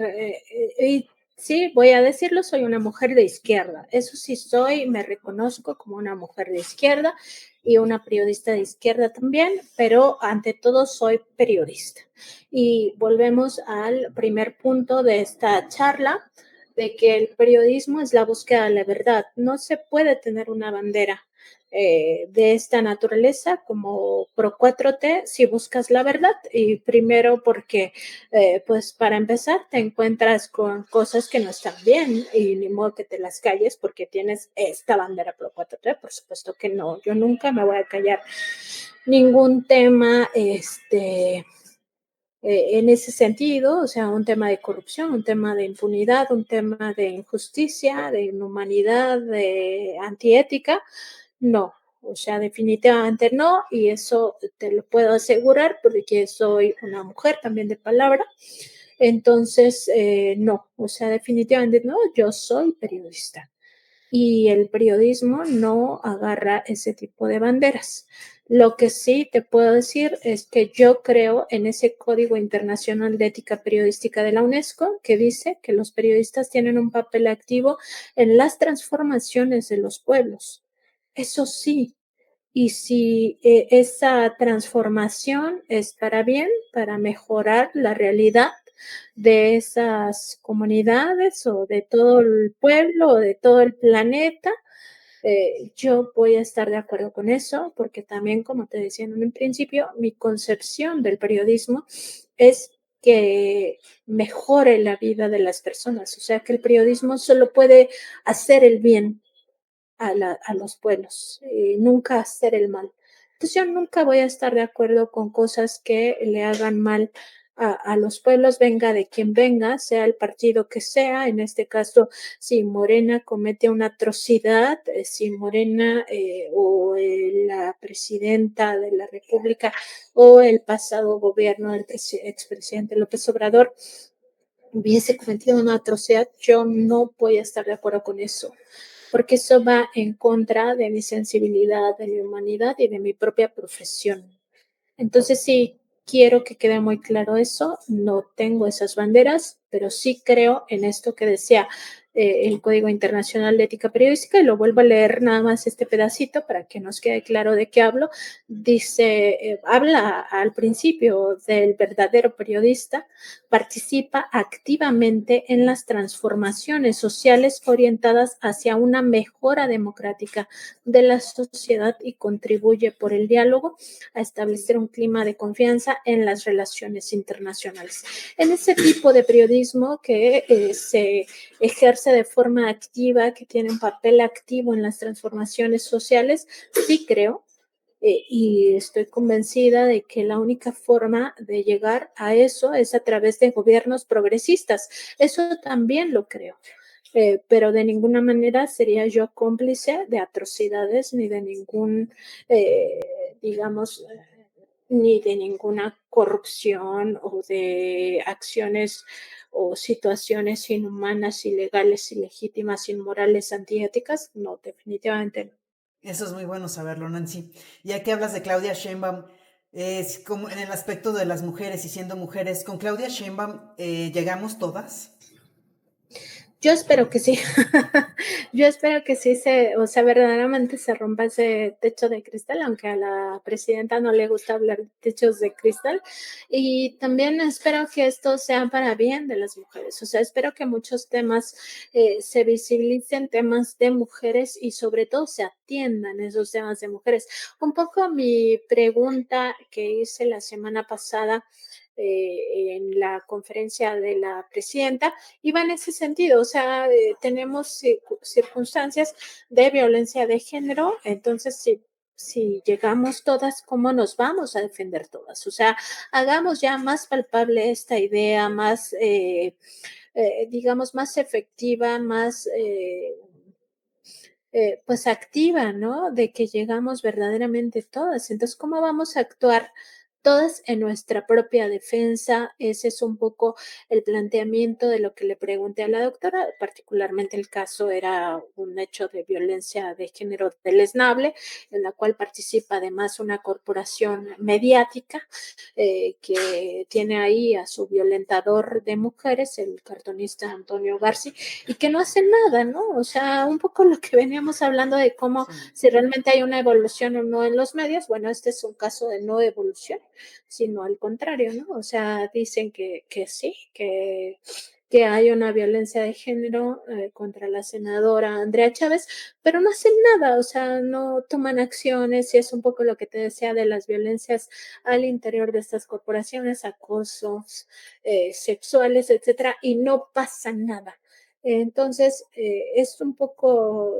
y sí, voy a decirlo, soy una mujer de izquierda. Eso sí soy, me reconozco como una mujer de izquierda y una periodista de izquierda también, pero ante todo soy periodista. Y volvemos al primer punto de esta charla, de que el periodismo es la búsqueda de la verdad. No se puede tener una bandera de esta naturaleza como Pro 4T si buscas la verdad. Y primero porque pues para empezar te encuentras con cosas que no están bien y ni modo que te las calles porque tienes esta bandera Pro 4T, por supuesto que no, yo nunca me voy a callar ningún tema en ese sentido, o sea, un tema de corrupción, un tema de impunidad, un tema de injusticia, de inhumanidad, de antiética, no, o sea, definitivamente no, y eso te lo puedo asegurar porque soy una mujer también de palabra. Entonces, no, o sea, definitivamente no, yo soy periodista y el periodismo no agarra ese tipo de banderas. Lo que sí te puedo decir es que yo creo en ese Código Internacional de Ética Periodística de la UNESCO que dice que los periodistas tienen un papel activo en las transformaciones de los pueblos. Eso sí, y si esa transformación es para bien, para mejorar la realidad de esas comunidades o de todo el pueblo o de todo el planeta, yo voy a estar de acuerdo con eso, porque también, como te decía en un principio, mi concepción del periodismo es que mejore la vida de las personas, o sea, que el periodismo solo puede hacer el bien, a los pueblos, nunca hacer el mal. Entonces yo nunca voy a estar de acuerdo con cosas que le hagan mal a los pueblos, venga de quien venga, sea el partido que sea. En este caso, si Morena comete una atrocidad, si Morena o la presidenta de la República o el pasado gobierno del expresidente López Obrador hubiese cometido una atrocidad, yo no voy a estar de acuerdo con eso porque eso va en contra de mi sensibilidad, de mi humanidad y de mi propia profesión. Entonces sí, quiero que quede muy claro eso, no tengo esas banderas, pero sí creo en esto que decía el Código Internacional de Ética Periodística, y lo vuelvo a leer nada más este pedacito para que nos quede claro de qué hablo. Dice, habla al principio del verdadero periodista, participa activamente en las transformaciones sociales orientadas hacia una mejora democrática de la sociedad y contribuye por el diálogo a establecer un clima de confianza en las relaciones internacionales. En ese tipo de periodismo periodismo que se ejerce de forma activa, que tiene un papel activo en las transformaciones sociales, sí creo. Y estoy convencida de que la única forma de llegar a eso es a través de gobiernos progresistas. Eso también lo creo. Pero de ninguna manera sería yo cómplice de atrocidades ni de ningún, digamos, ni de ninguna corrupción o de acciones o situaciones inhumanas, ilegales, ilegítimas, inmorales, antiéticas. No, definitivamente no. Eso es muy bueno saberlo, Nancy. Ya que hablas de Claudia Sheinbaum, es como en el aspecto de las mujeres y siendo mujeres, ¿con Claudia Sheinbaum llegamos todas? Yo espero que sí. Yo espero que sí o sea, verdaderamente se rompa ese techo de cristal, aunque a la presidenta no le gusta hablar de techos de cristal. Y también espero que esto sea para bien de las mujeres. O sea, espero que muchos temas se visibilicen, temas de mujeres y sobre todo se atiendan esos temas de mujeres. Un poco mi pregunta que hice la semana pasada en la conferencia de la presidenta iba en ese sentido, o sea, tenemos circunstancias de violencia de género, entonces si llegamos todas, ¿cómo nos vamos a defender todas? O sea, hagamos ya más palpable esta idea, más, digamos, más efectiva, más pues activa, ¿no? De que llegamos verdaderamente todas. Entonces, ¿cómo vamos a actuar todas en nuestra propia defensa? Ese es un poco el planteamiento de lo que le pregunté a la doctora. Particularmente el caso era un hecho de violencia de género deleznable, en la cual participa además una corporación mediática que tiene ahí a su violentador de mujeres, el cartonista Antonio Garci, y que no hacen nada, ¿no? O sea, un poco lo que veníamos hablando de cómo Sí. si realmente hay una evolución o no en los medios, bueno, este es un caso de no evolución, sino al contrario, ¿no? O sea, dicen que sí, que hay una violencia de género contra la senadora Andrea Chávez, pero no hacen nada, o sea, no toman acciones y es un poco lo que te decía de las violencias al interior de estas corporaciones, acosos sexuales, etcétera, y no pasa nada. Entonces, es un poco,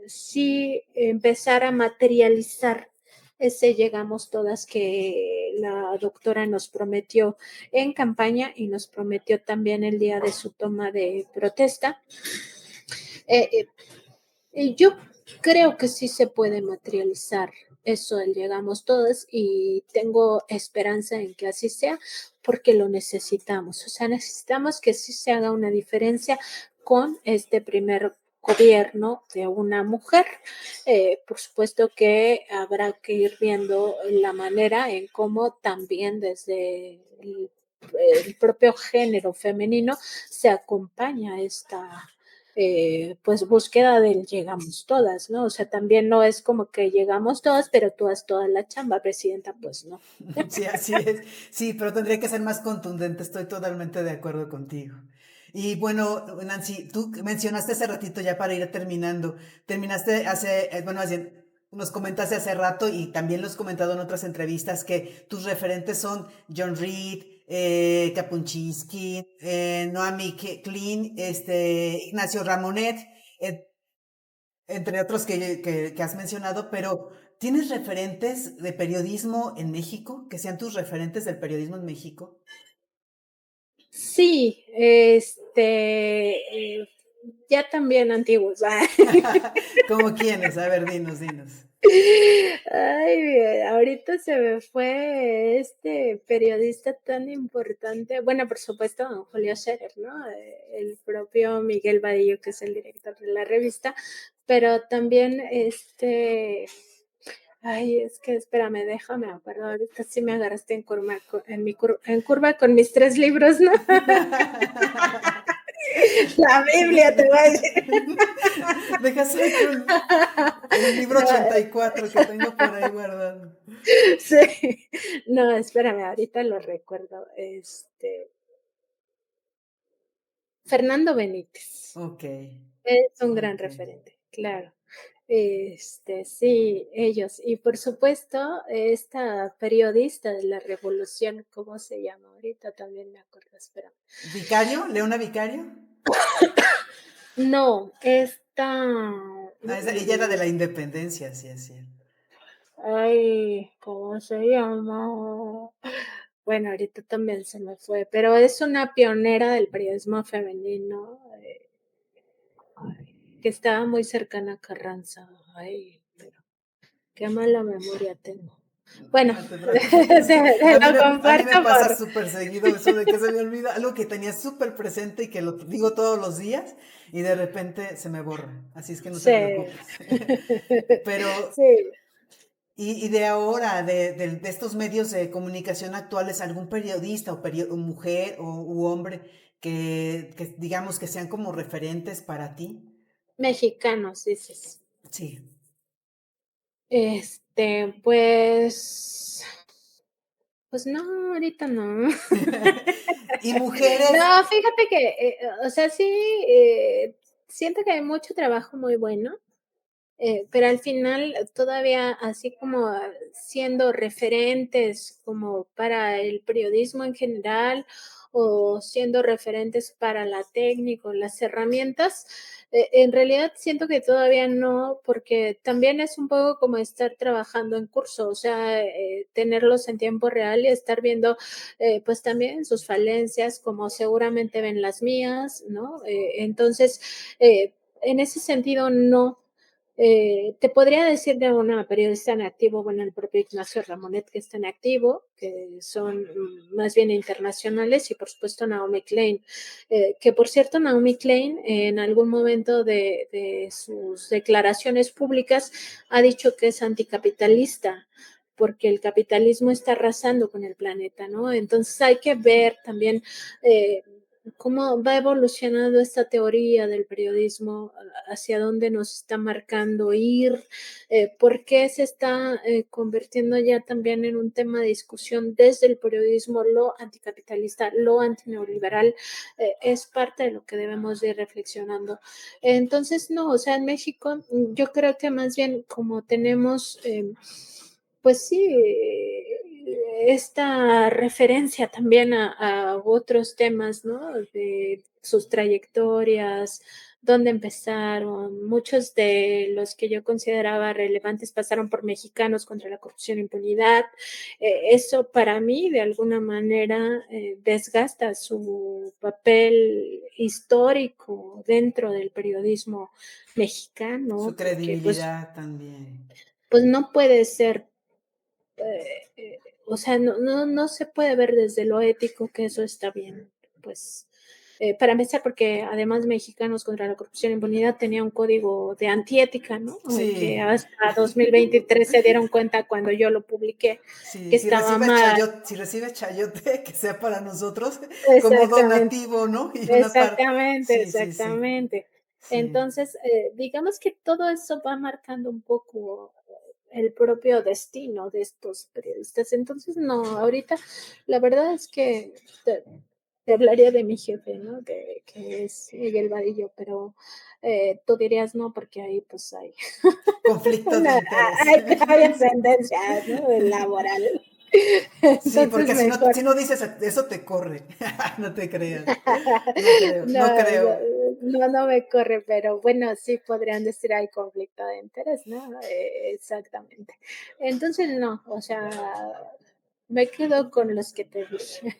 sí, empezar a materializar ese llegamos todas que la doctora nos prometió en campaña y nos prometió también el día de su toma de protesta. Eh, yo creo que sí se puede materializar eso del llegamos todas y tengo esperanza en que así sea porque lo necesitamos. O sea, necesitamos que sí se haga una diferencia con este primer gobierno de una mujer. Por supuesto que habrá que ir viendo la manera en cómo también desde el propio género femenino se acompaña esta pues búsqueda del llegamos todas, ¿no? O sea, también no es como que llegamos todas, pero tú haz toda la chamba, presidenta, pues no. Sí, así es. Sí, pero tendría que ser más contundente, estoy totalmente de acuerdo contigo. Y bueno, Nancy, tú mencionaste hace ratito ya para ir terminando, terminaste hace, bueno, nos comentaste hace rato y también lo has comentado en otras entrevistas que tus referentes son John Reed, Kapuczynski, Noami Klein, Ignacio Ramonet, eh, entre otros que has mencionado, pero ¿tienes referentes de periodismo en México? Que sean tus referentes del periodismo en México. Sí, ya también antiguos. ¿Cómo quiénes? A ver, dinos, dinos. Ay, ahorita se me fue este periodista tan importante, bueno, por supuesto, don Julio Scherer, ¿no? El propio Miguel Vadillo, que es el director de la revista, pero también ay, es que espérame, déjame acuerdo, ahorita sí me agarraste en curva, en curva con mis 3 libros, ¿no? La Biblia, te voy a decir. Deja saco el libro No, 84 que tengo por ahí guardado. sí, no, espérame, ahorita lo recuerdo. Fernando Benítez Ok, es un gran ok. referente, claro. Sí, ellos. Y por supuesto, esta periodista de la Revolución, ¿cómo se llama? Ahorita también me acuerdo, espera. ¿Vicario? ¿Leona Vicario? No, esta, Ella era de la independencia, sí, es cierto. ay, ¿cómo se llama? Bueno, ahorita también se me fue, pero es una pionera del periodismo femenino, que estaba muy cercana a Carranza. Ay, pero qué mala memoria tengo. Bueno, No te preocupes. te lo A mí me comparto pasa por... súper seguido eso de que se me olvida algo que tenía súper presente y que lo digo todos los días y de repente se me borra. Así es que no te Sí. preocupes. Pero, Sí. y de ahora, de estos medios de comunicación actuales, algún periodista o mujer u hombre que digamos que sean como referentes para ti? Mexicanos, dices. Sí. Pues, pues no, ahorita no. Y mujeres, No, fíjate que, o sea, sí, siento que hay mucho trabajo muy bueno. Pero al final todavía así como siendo referentes como para el periodismo en general o siendo referentes para la técnica o las herramientas, en realidad siento que todavía no, porque también es un poco como estar trabajando en curso, o sea, tenerlos en tiempo real y estar viendo pues también sus falencias como seguramente ven las mías, ¿no? Entonces, en ese sentido, no. Te podría decir de una periodista en activo, bueno, el propio Ignacio Ramonet, que está en activo, que son más bien internacionales, y por supuesto Naomi Klein, que por cierto Naomi Klein en algún momento de sus declaraciones públicas ha dicho que es anticapitalista, porque el capitalismo está arrasando con el planeta, ¿no? Entonces hay que ver también eh, cómo va evolucionando esta teoría del periodismo, hacia dónde nos está marcando ir, por qué se está convirtiendo ya también en un tema de discusión desde el periodismo, lo anticapitalista, lo antineoliberal, es parte de lo que debemos de ir reflexionando. Entonces, no, o sea, en México yo creo que más bien como tenemos... pues sí, esta referencia también a otros temas, ¿no? De sus trayectorias, dónde empezaron. Muchos de los que yo consideraba relevantes pasaron por Mexicanos contra la corrupción e impunidad. Eso para mí, de alguna manera, desgasta su papel histórico dentro del periodismo su mexicano, porque pues, credibilidad también. pues no puede ser o sea, no se puede ver desde lo ético que eso está bien. Pues, para empezar, porque además Mexicanos contra la Corrupción e Impunidad tenía un código de antiética, ¿no? Que Sí, hasta 2023 se dieron cuenta cuando yo lo publiqué sí, que estaba mal. si recibes chayote, que sea para nosotros como Exactamente, donativo, ¿no? Y una parte, exactamente, sí, sí, sí, exactamente. sí. Entonces, digamos que todo eso va marcando un poco el propio destino de estos periodistas. Entonces, no, ahorita la verdad es que te hablaría de mi jefe, ¿no? Que es Miguel Vadillo, pero tú dirías no, porque ahí pues hay, Conflictos de una, interés. hay varias tendencias, ¿no? Laboral. Sí, Entonces, porque mejor. si no dices eso te corre. No te creas. No creo, No, no creo. no me corre, pero bueno, sí podrían decir hay conflicto de interés, ¿no? Exactamente. Entonces, no, o sea, me quedo con los que te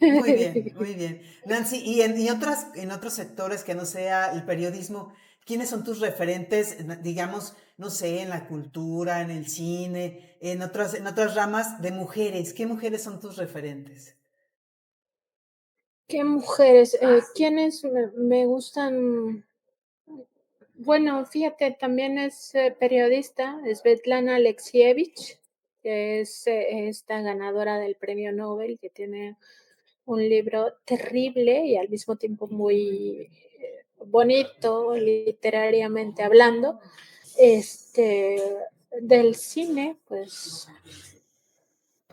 Muy bien, dije. muy bien. Nancy, en otros sectores que no sea el periodismo, ¿quiénes son tus referentes, digamos, no sé, en la cultura, en el cine, en otras ramas de mujeres? ¿Qué mujeres son tus referentes? ¿Qué mujeres? ¿Quiénes me gustan? Bueno, fíjate, también es periodista, Svetlana Alexievich, que es esta ganadora del premio Nobel, que tiene un libro terrible y al mismo tiempo muy bonito literariamente hablando. Este, del cine,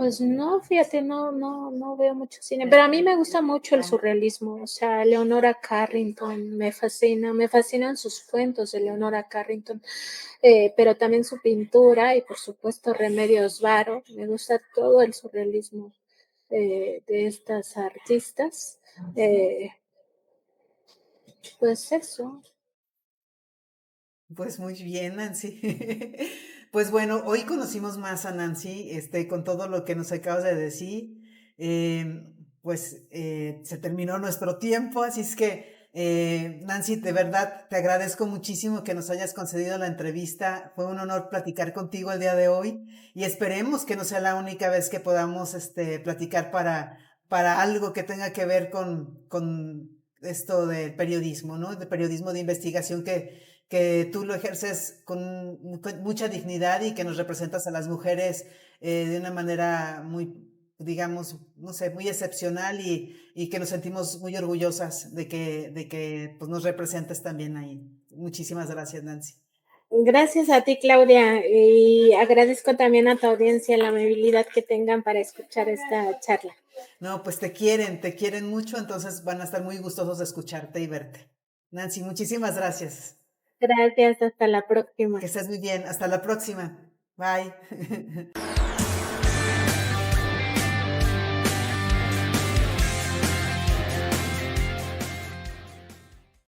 Pues no, fíjate, no veo mucho cine, pero a mí me gusta mucho el surrealismo, o sea, Leonora Carrington me fascinan sus cuentos de Leonora Carrington, pero también su pintura y, por supuesto, Remedios Varo, me gusta todo el surrealismo, de estas artistas, eh, pues eso. Pues muy bien, Nancy. Pues bueno, hoy conocimos más a Nancy, con todo lo que nos acabas de decir. Se terminó nuestro tiempo, así es que, Nancy, de verdad te agradezco muchísimo que nos hayas concedido la entrevista. Fue un honor platicar contigo el día de hoy y esperemos que no sea la única vez que podamos, platicar para algo que tenga que ver con esto del periodismo, ¿no? De periodismo de investigación que tú lo ejerces con mucha dignidad y que nos representas a las mujeres de una manera muy, digamos, no sé, muy excepcional y que nos sentimos muy orgullosas de que pues, nos representes también ahí. Muchísimas gracias, Nancy. Gracias a ti, Claudia, y agradezco también a tu audiencia la amabilidad que tengan para escuchar esta charla. No, pues te quieren mucho, entonces van a estar muy gustosos de escucharte y verte. Nancy, muchísimas gracias. Gracias, hasta la Que próxima. estés muy bien. Hasta la próxima. Bye.